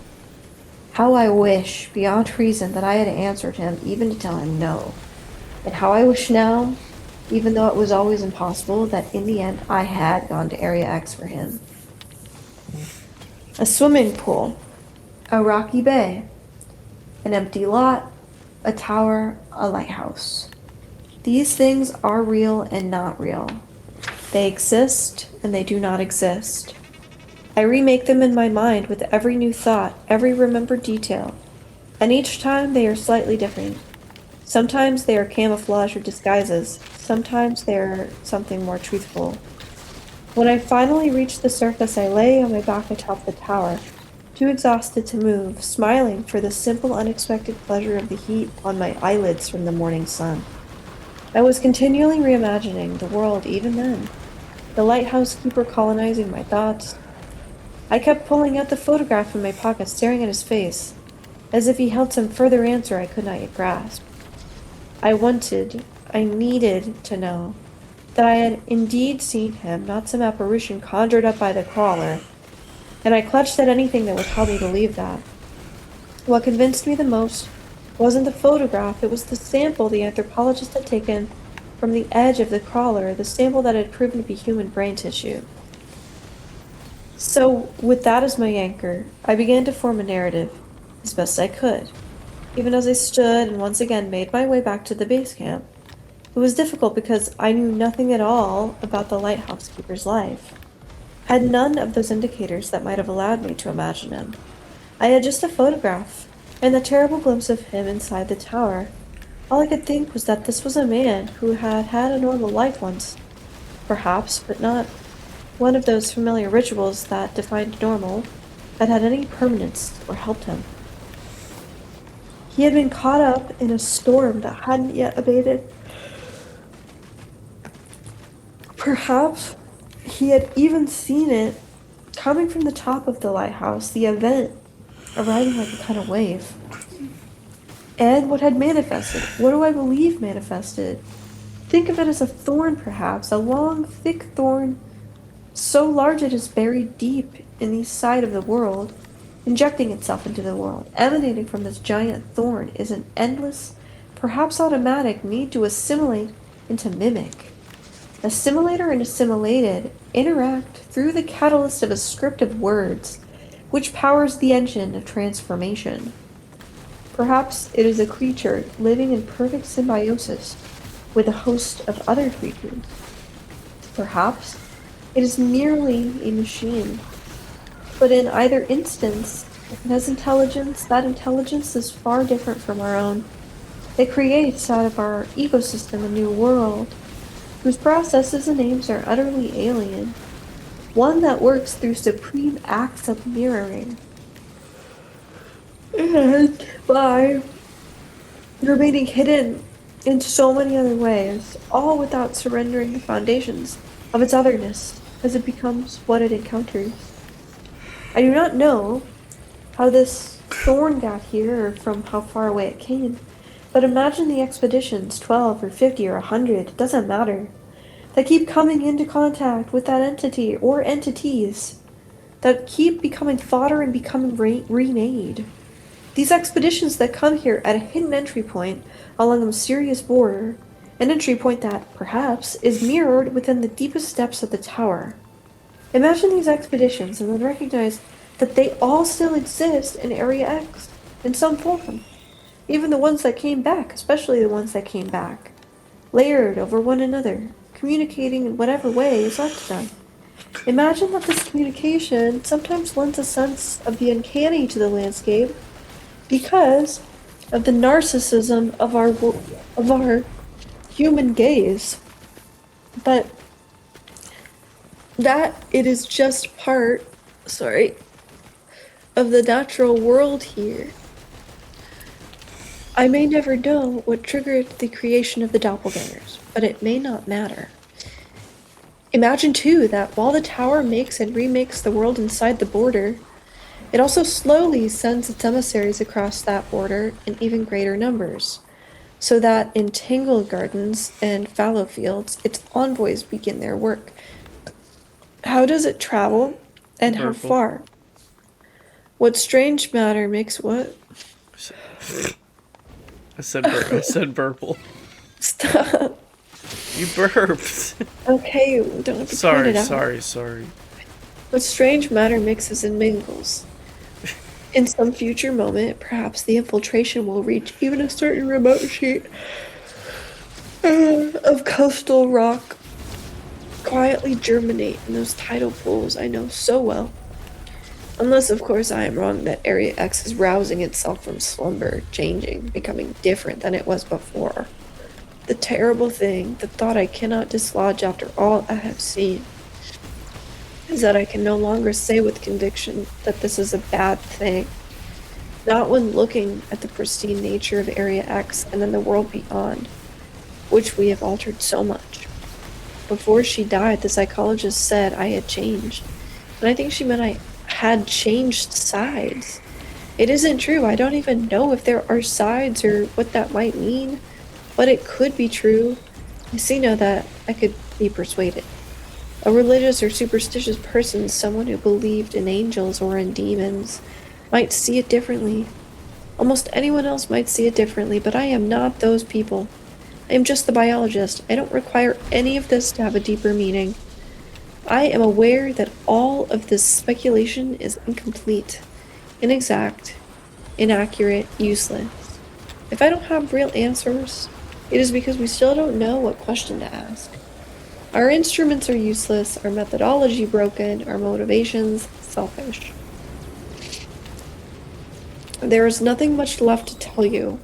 How I wish, beyond reason, that I had answered him, even to tell him no. And how I wish now, even though it was always impossible, that in the end I had gone to Area X for him. A swimming pool, a rocky bay, an empty lot, a tower, a lighthouse. These things are real and not real. They exist and they do not exist. I remake them in my mind with every new thought, every remembered detail, and each time they are slightly different. Sometimes they are camouflage or disguises, sometimes they are something more truthful. When I finally reached the surface, I lay on my back atop the tower, too exhausted to move, smiling for the simple, unexpected pleasure of the heat on my eyelids from the morning sun. I was continually reimagining the world even then, the lighthouse keeper colonizing my thoughts. I kept pulling out the photograph from my pocket, staring at his face, as if he held some further answer I could not yet grasp. I needed to know that I had indeed seen him, not some apparition conjured up by the crawler, and I clutched at anything that would help me believe that. What convinced me the most wasn't the photograph, it was the sample the anthropologist had taken from the edge of the crawler, the sample that had proven to be human brain tissue. So, with that as my anchor, I began to form a narrative, as best I could. Even as I stood and once again made my way back to the base camp, it was difficult because I knew nothing at all about the lighthouse keeper's life. I had none of those indicators that might have allowed me to imagine him. I had just a photograph, and the terrible glimpse of him inside the tower. All I could think was that this was a man who had had a normal life once. Perhaps, but not one of those familiar rituals that defined normal had had any permanence or helped him. He had been caught up in a storm that hadn't yet abated. Perhaps he had even seen it coming from the top of the lighthouse, the event arriving like a kind of wave. And what had manifested? What do I believe manifested? Think of it as a thorn, perhaps, a long, thick thorn, so large it is buried deep in the side of the world, injecting itself into the world. Emanating from this giant thorn is an endless, perhaps automatic need to assimilate and to mimic. Assimilator and assimilated interact through the catalyst of a script of words, which powers the engine of transformation. Perhaps it is a creature living in perfect symbiosis with a host of other creatures. Perhaps it is merely a machine. But in either instance, if it has intelligence, that intelligence is far different from our own. It creates out of our ecosystem a new world, whose processes and aims are utterly alien. One that works through supreme acts of mirroring. And by remaining hidden in so many other ways, all without surrendering the foundations of its otherness as it becomes what it encounters. I do not know how this thorn got here or from how far away it came, but imagine the expeditions, 12 or 50 or 100, it doesn't matter, that keep coming into contact with that entity or entities, that keep becoming fodder and becoming remade. These expeditions that come here at a hidden entry point along a mysterious border, an entry point that, perhaps, is mirrored within the deepest depths of the tower. Imagine these expeditions and then recognize that they all still exist in Area X, in some form. Even the ones that came back, especially the ones that came back, layered over one another, communicating in whatever way is left to them. Imagine that this communication sometimes lends a sense of the uncanny to the landscape because of the narcissism of our human gaze. But that it is just part, of the natural world here. I may never know what triggered the creation of the doppelgangers, but it may not matter. Imagine too that while the tower makes and remakes the world inside the border, it also slowly sends its emissaries across that border in even greater numbers, so that in tangled gardens and fallow fields, its envoys begin their work. How does it travel, and how Purple. far? What strange matter makes what? I said burple. Stop. You burped. Okay, you don't have to point it out. Sorry. What strange matter mixes and mingles. In some future moment, perhaps the infiltration will reach even a certain remote sheet of coastal rock, quietly germinate in those tidal pools I know so well. Unless, of course, I am wrong that Area X is rousing itself from slumber, changing, becoming different than it was before. The terrible thing, the thought I cannot dislodge after all I have seen, is that I can no longer say with conviction that this is a bad thing. Not when looking at the pristine nature of Area X and then the world beyond, which we have altered so much. Before she died, the psychologist said I had changed, and I think she meant I had changed sides. It isn't true. I don't even know if there are sides or what that might mean, but it could be true. I see now that I could be persuaded. A religious or superstitious person, someone who believed in angels or in demons, might see it differently. Almost anyone else might see it differently, but I am not those people. I am just the biologist. I don't require any of this to have a deeper meaning. I am aware that all of this speculation is incomplete, inexact, inaccurate, useless. If I don't have real answers, it is because we still don't know what question to ask. Our instruments are useless, our methodology broken, our motivations selfish. There is nothing much left to tell you,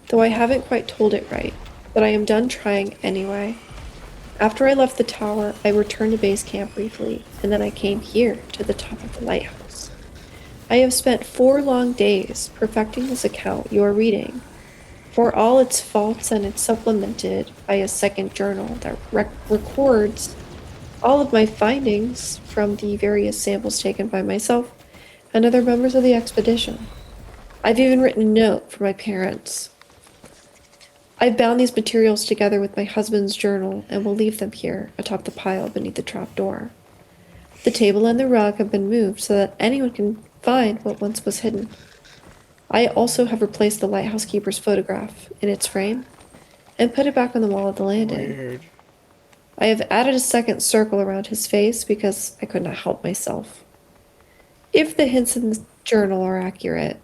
though I haven't quite told it right, but I am done trying anyway. After I left the tower, I returned to base camp briefly, and then I came here to the top of the lighthouse. I have spent 4 long days perfecting this account you are reading. For all its faults, and it's supplemented by a second journal that records all of my findings from the various samples taken by myself and other members of the expedition. I've even written a note for my parents. I've bound these materials together with my husband's journal and will leave them here atop the pile beneath the trapdoor. The table and the rug have been moved so that anyone can find what once was hidden. I also have replaced the lighthouse keeper's photograph in its frame and put it back on the wall of the landing. Weird. I have added a second circle around his face because I could not help myself. If the hints in the journal are accurate,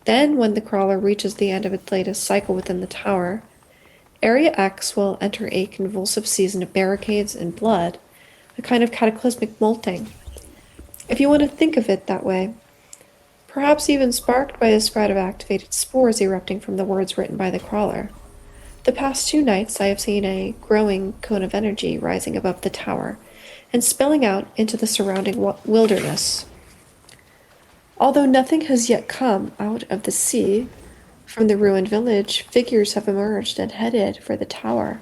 then when the crawler reaches the end of its latest cycle within the tower, Area X will enter a convulsive season of barricades and blood, a kind of cataclysmic molting. If you want to think of it that way, perhaps even sparked by the spread of activated spores erupting from the words written by the crawler. The past 2 nights I have seen a growing cone of energy rising above the tower and spilling out into the surrounding wilderness. Although nothing has yet come out of the sea, from the ruined village, figures have emerged and headed for the tower.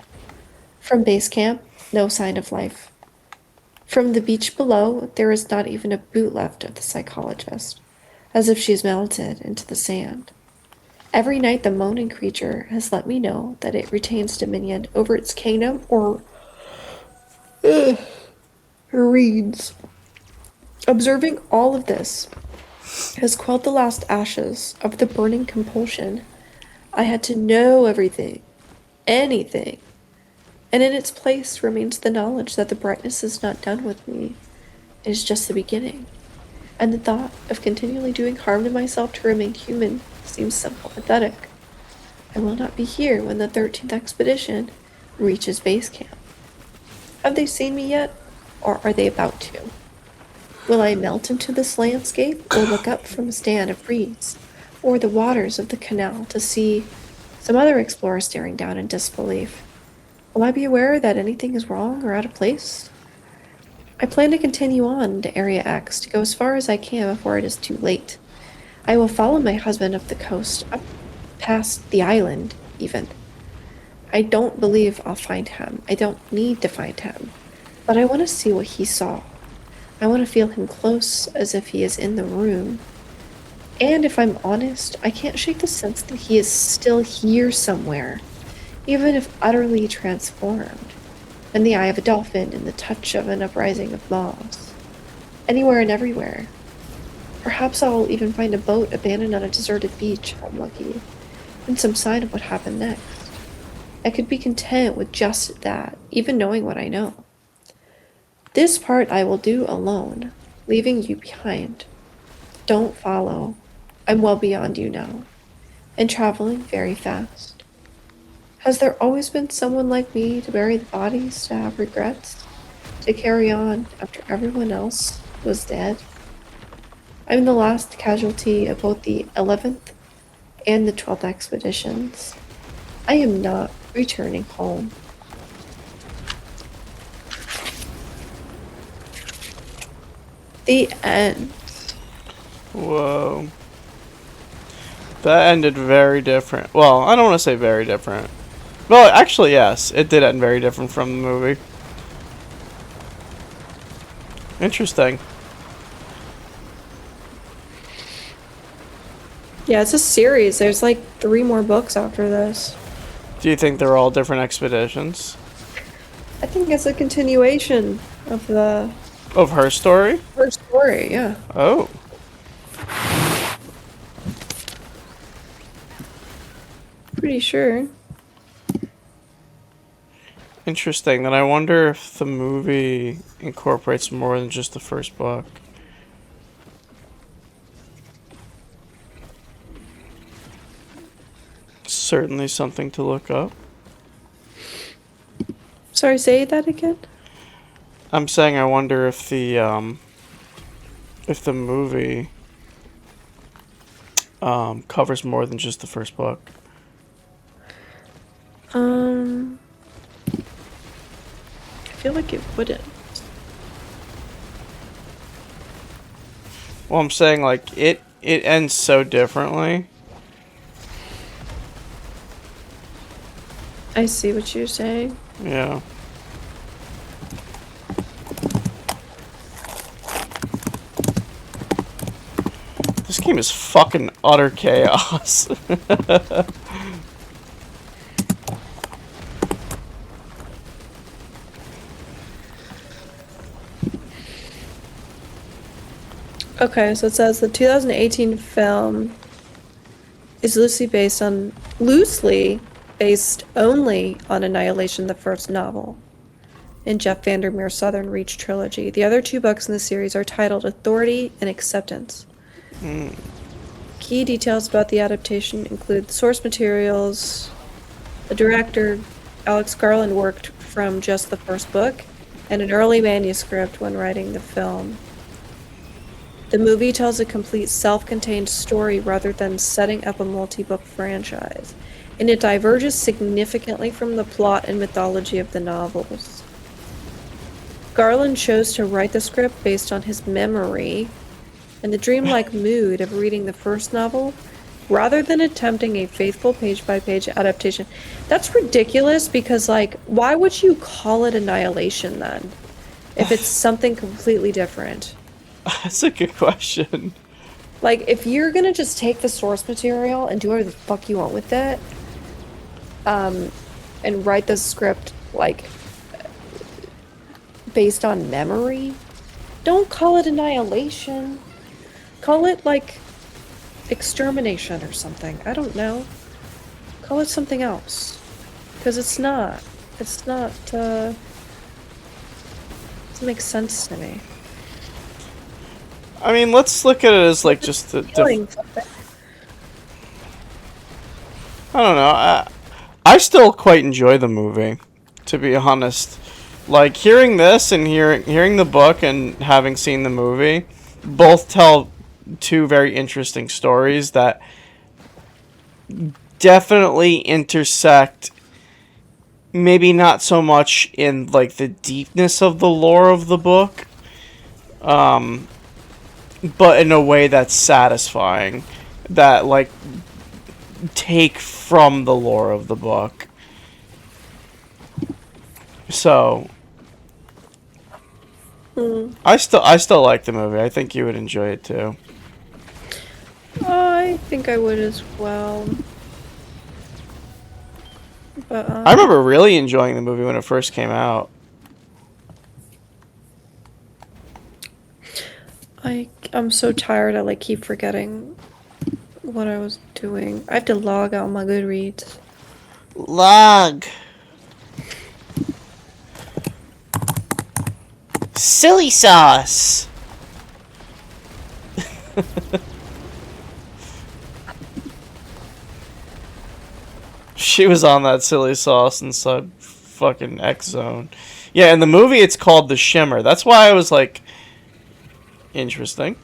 From base camp, no sign of life. From the beach below, there is not even a boot left of the psychologist, as if she's melted into the sand. Every night the moaning creature has let me know that it retains dominion over its kingdom or reeds. Observing all of this has quelled the last ashes of the burning compulsion. I had to know everything, anything, and in its place remains the knowledge that the brightness is not done with me. It is just the beginning, and the thought of continually doing harm to myself to remain human seems somewhat pathetic. I will not be here when the 13th expedition reaches base camp. Have they seen me yet, or are they about to? Will I melt into this landscape, or look up from a stand of reeds, or the waters of the canal to see some other explorer staring down in disbelief? Will I be aware that anything is wrong or out of place? I plan to continue on to Area X to go as far as I can before it is too late. I will follow my husband up the coast, up past the island, even. I don't believe I'll find him. I don't need to find him. But I want to see what he saw. I want to feel him close, as if he is in the room. And if I'm honest, I can't shake the sense that he is still here somewhere, even if utterly transformed, in the eye of a dolphin, in the touch of an uprising of moths. Anywhere and everywhere. Perhaps I'll even find a boat abandoned on a deserted beach, if I'm lucky, and some sign of what happened next. I could be content with just that, even knowing what I know. This part I will do alone, leaving you behind. Don't follow. I'm well beyond you now, and traveling very fast. Has there always been someone like me to bury the bodies, to have regrets, to carry on after everyone else was dead? I'm the last casualty of both the 11th and the 12th expeditions. I am not returning home. The end. Whoa. That ended very different. Well, I don't want to say very different. Well, actually, yes. It did end very different from the movie. Interesting. Yeah, it's a series. There's like 3 more books after this. Do you think they're all different expeditions? I think it's a continuation of Of her story? her story, yeah. Oh. pretty sure. Interesting. Then I wonder if the movie incorporates more than just the first book. Certainly something to look up. Sorry, say that again? I'm saying I wonder if the movie covers more than just the first book. I feel like it wouldn't. Well, I'm saying like it ends so differently. I see what you're saying. Yeah. This game is fucking utter chaos. Okay, so it says the 2018 film is loosely based only on Annihilation, the first novel in Jeff Vandermeer's Southern Reach trilogy. The other two books in the series are titled Authority and Acceptance. Key details about the adaptation include source materials. The director, Alex Garland, worked from just the first book and an early manuscript when writing the film. The movie tells a complete self-contained story rather than setting up a multi-book franchise, and it diverges significantly from the plot and mythology of the novels. Garland chose to write the script based on his memory and the dreamlike mood of reading the first novel, rather than attempting a faithful page-by-page adaptation. That's ridiculous because, like, why would you call it Annihilation then, if it's something completely different? That's a good question. Like, if you're gonna just take the source material and do whatever the fuck you want with it, and write the script, like, based on memory, don't call it Annihilation. Call it, like, Extermination or something. I don't know. Call it something else. Because it's not. It's not, doesn't make sense to me. I mean, let's look at it as like just the. I don't know. I still quite enjoy the movie, to be honest. Like hearing this and hearing the book and having seen the movie, both tell two very interesting stories that definitely intersect. Maybe not so much in like the deepness of the lore of the book. But in a way that's satisfying, that like take from the lore of the book. So I still like the movie. I think you would enjoy it too. I think I would as well. But I remember really enjoying the movie when it first came out. I'm so tired. I like keep forgetting what I was doing. I have to log out my Goodreads. Log. Silly sauce. She was on that silly sauce inside fucking X Zone. Yeah, in the movie it's called The Shimmer. That's why I was like, interesting.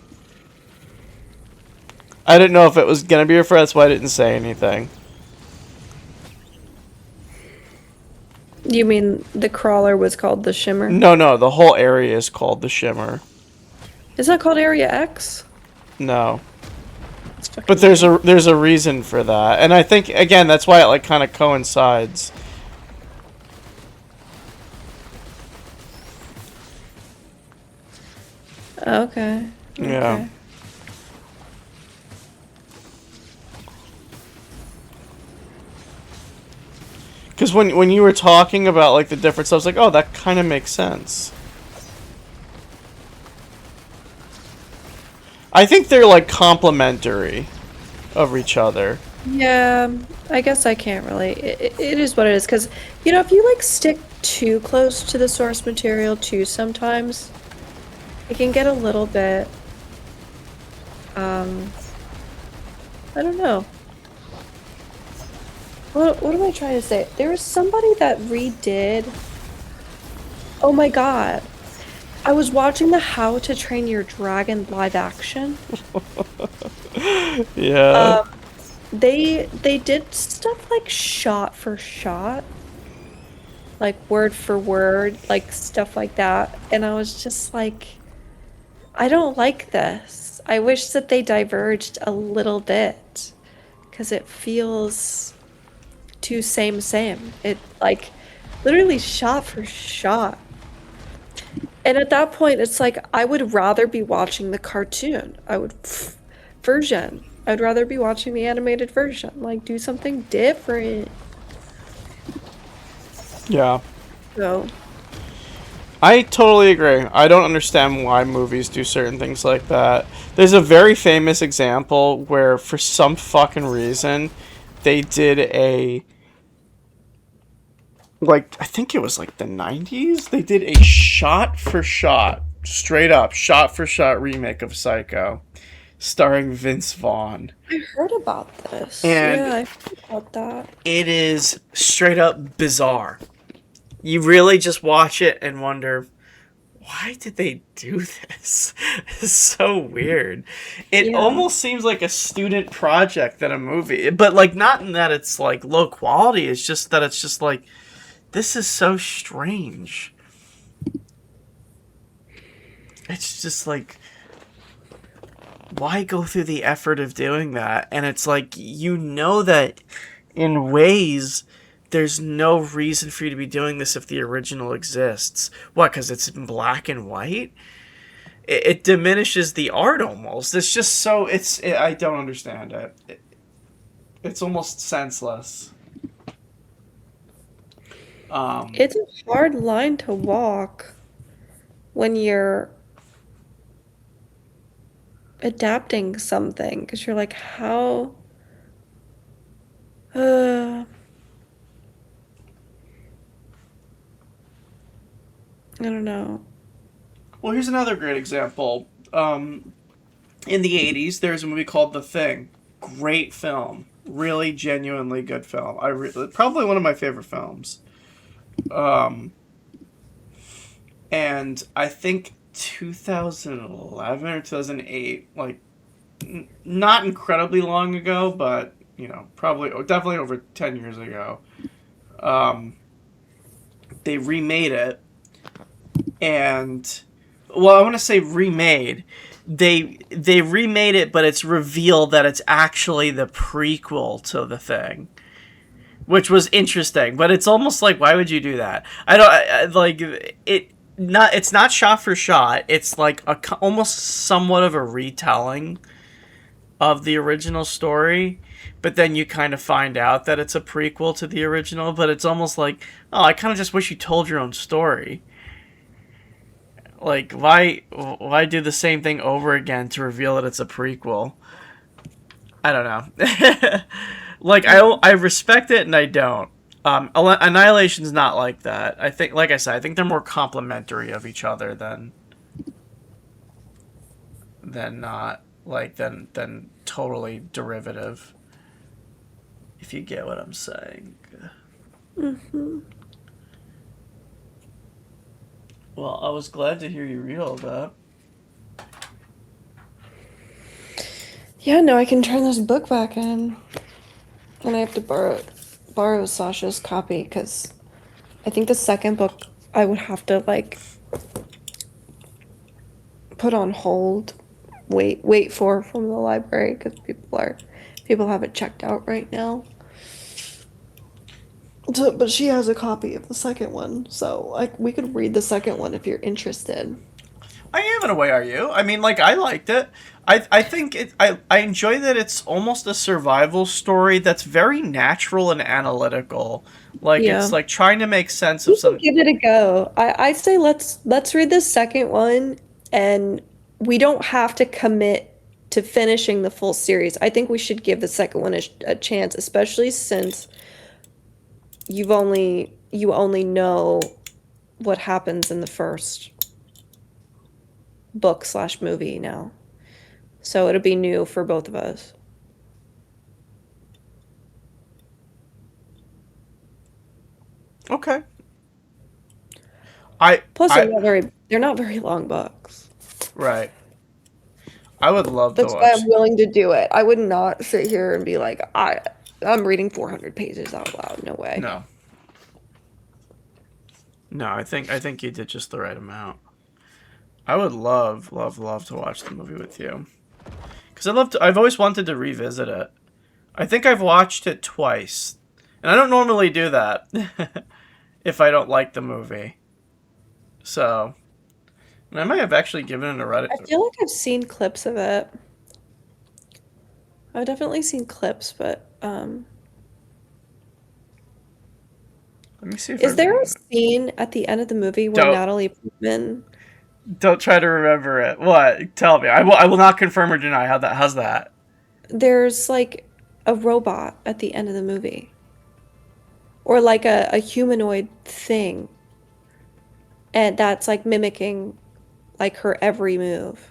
I didn't know if it was gonna be referred. That's why I didn't say anything. You mean the crawler was called the Shimmer? No, the whole area is called The Shimmer. Is that called Area X? No. But there's a reason for that. And I think again that's why it like kind of coincides. Okay. Yeah. Okay. Because when you were talking about like the difference, I was like, oh, that kind of makes sense. I think they're like complementary of each other. Yeah, I guess I can't really. It is what it is, because, if you like stick too close to the source material too, sometimes it can get a little bit, um, I don't know. What am I trying to say? There was somebody that redid. Oh my God. I was watching the How to Train Your Dragon live action. Yeah. Um, they did stuff like shot for shot, like word for word, like stuff like that. And I was just like, I don't like this. I wish that they diverged a little bit because it feels too same. It like literally shot for shot. And at that point, it's like I would rather be watching the cartoon. Version. I'd rather be watching the animated version. Like do something different. Yeah. So, I totally agree. I don't understand why movies do certain things like that. There's a very famous example where, for some fucking reason, they did a. Like, I think it was like the 90s? They did a shot for shot, straight up, shot for shot remake of Psycho, starring Vince Vaughn. I heard about this. And Yeah, I heard about that. it is straight up bizarre. You really just watch it and wonder, why did they do this? It's so weird. It Yeah. almost seems like a student project than a movie, but like not in that it's like low quality. It's just that it's just like this is so strange. It's just like why go through the effort of doing that? And it's like that in ways there's no reason for you to be doing this if the original exists. What? Because it's in black and white. It diminishes the art almost. It's just so I don't understand it. It's almost senseless. Um, It's a hard line to walk when you're adapting something because you're like, how? Uh, I don't know. well, here's another great example. In the '80s, there's a movie called The Thing. Great film, really genuinely good film. Probably one of my favorite films. Um, and I think 2011 or 2008, like not incredibly long ago, but probably definitely over 10 years ago. Um, they remade it, and well, I want to say remade. They remade it, but it's revealed that it's actually the prequel to The Thing, which was interesting. But it's almost like, why would you do that? I don't like it. Not it's not shot for shot. It's like almost somewhat of a retelling of the original story, but then you kind of find out that it's a prequel to the original. But it's almost like, oh, I kind of just wish you told your own story. Like, why do the same thing over again to reveal that it's a prequel? I don't know. Like, I respect it and I don't. Annihilation's not like that. I think, like I said, I think they're more complementary of each other than not like than totally derivative. If you get what I'm saying. Hmm. Well, I was glad to hear you read all that. Yeah, no, I can turn this book back in, and I have to borrow Sasha's copy because I think the second book I would have to like put on hold, wait for from the library because people have it checked out right now. So, but she has a copy of the second one, so we could read the second one if you're interested. I am in a way. Are you? I mean, like I liked it. I think I enjoy that it's almost a survival story that's very natural and analytical. Like it's Yeah, like trying to make sense of we can some. give it a go. I say let's read the second one, and we don't have to commit to finishing the full series. I think we should give the second one a chance, especially since you only know what happens in the first book/movie now. So it'll be new for both of us. Okay. Plus, they're not very long books. Right. I would love to That's why watch. I'm willing to do it. I would not sit here and be like, I'm reading 400 pages out loud. No way. No. No, I think you did just the right amount. I would love to watch the movie with you. Because I've always wanted to revisit it. I think I've watched it twice. And I don't normally do that if I don't like the movie. So, and I might have actually given it a Reddit. I feel like I've seen clips of it. I've definitely seen clips, but Let me see if is there a scene at the end of the movie where Natalie Portman? Don't try to remember it. What? Tell me. I will not confirm or deny. How's that? There's like a robot at the end of the movie. Or like a humanoid thing. And that's like mimicking like her every move.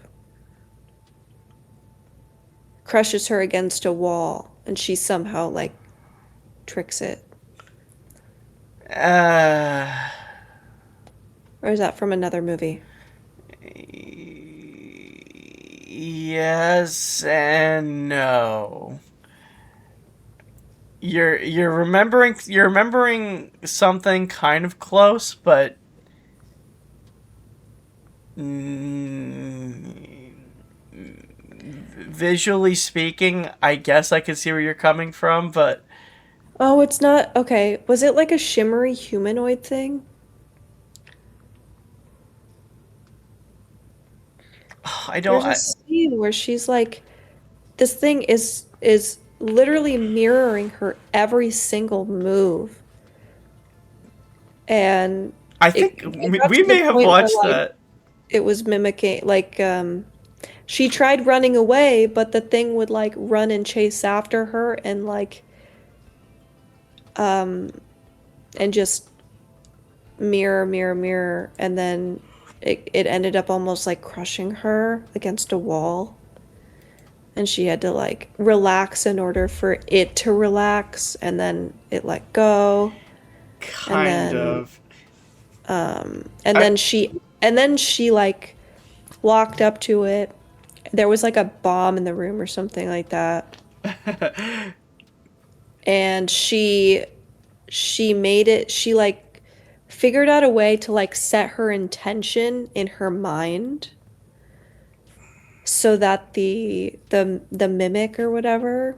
Crushes her against a wall and she somehow like tricks it. Or is that from another movie? Yes and no. You're remembering something kind of close, but visually speaking, I guess I can see where you're coming from, but oh, it's not okay. Was it like a shimmery humanoid thing? There's a scene where she's like, this thing is literally mirroring her every single move. And I think we may have watched that. It was mimicking, like, she tried running away, but the thing would, like, run and chase after her and, like, and just mirror, and then it ended up almost, like, crushing her against a wall. And she had to, like, relax in order for it to relax, and then it let go. Kind of. And then she like walked up to it. There was like a bomb in the room or something like that. And she made it, she like figured out a way to like set her intention in her mind so that the mimic or whatever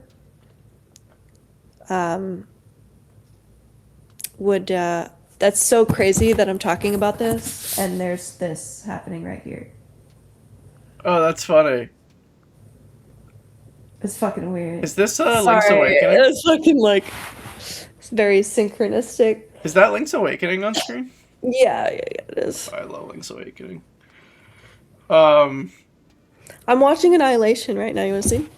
would that's so crazy that I'm talking about this, and there's this happening right here. Oh, that's funny. It's fucking weird. Is this Link's Awakening? It's fucking like, it's very synchronistic. Is that Link's Awakening on screen? Yeah, it is. I love Link's Awakening. I'm watching Annihilation right now. You want to see?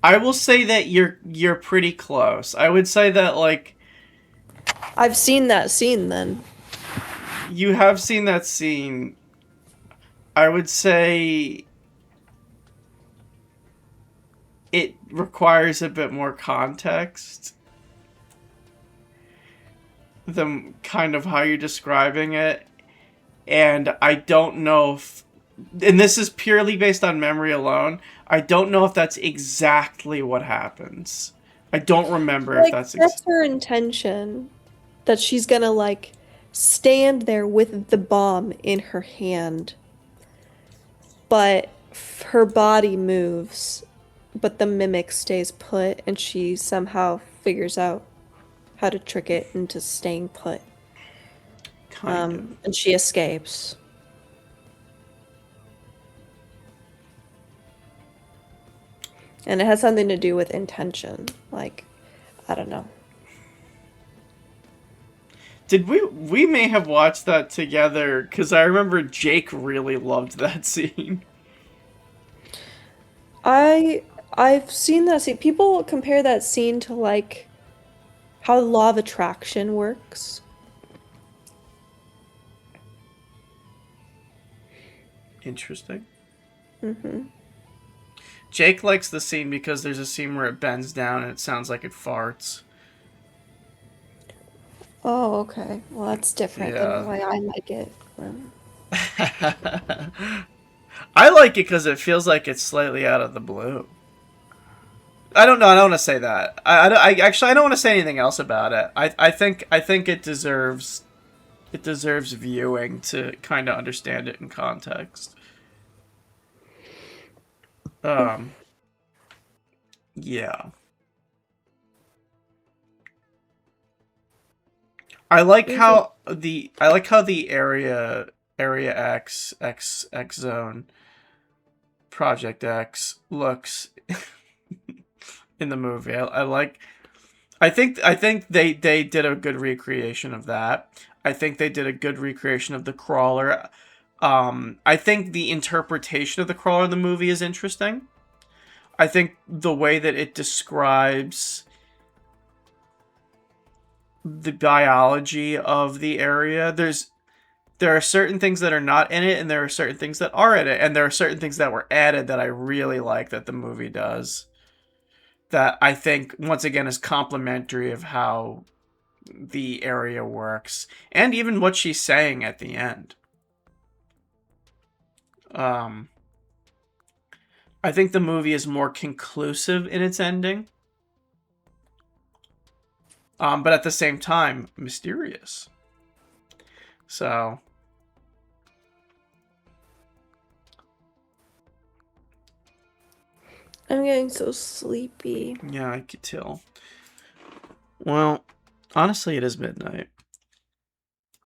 I will say that you're pretty close. I would say that like I've seen that scene then. You have seen that scene. I would say it requires a bit more context than kind of how you're describing it. And I don't know if, and this is purely based on memory alone, I don't know if that's exactly what happens. I don't remember if that's her intention, that she's gonna like stand there with the bomb in her hand, but her body moves, but the mimic stays put, and she somehow figures out how to trick it into staying put. And she escapes. And it has something to do with intention. Like, I don't know. Did we may have watched that together, because I remember Jake really loved that scene. I've seen that scene. People compare that scene to like how the law of attraction works. Interesting. Mm-hmm. Jake likes the scene because there's a scene where it bends down and it sounds like it farts. Oh, okay. Well, that's different than Yeah. why I like it. I like it because it feels like it's slightly out of the blue. I don't know. I don't want to say that. Actually I don't want to say anything else about it. I think it deserves viewing to kind of understand it in context. Um, yeah. Okay. I like how the area X zone Project X looks in the movie. I think they did a good recreation of that. I think they did a good recreation of the crawler. I think the interpretation of the crawler in the movie is interesting. I think the way that it describes the biology of the area, there are certain things that are not in it, and there are certain things that are in it, and there are certain things that were added that I really like that the movie does. That I think once again is complimentary of how the area works, and even what she's saying at the end. Um, I think the movie is more conclusive in its ending, but at the same time, mysterious. So, I'm getting so sleepy. yeah, I could tell. Well, honestly, it is midnight.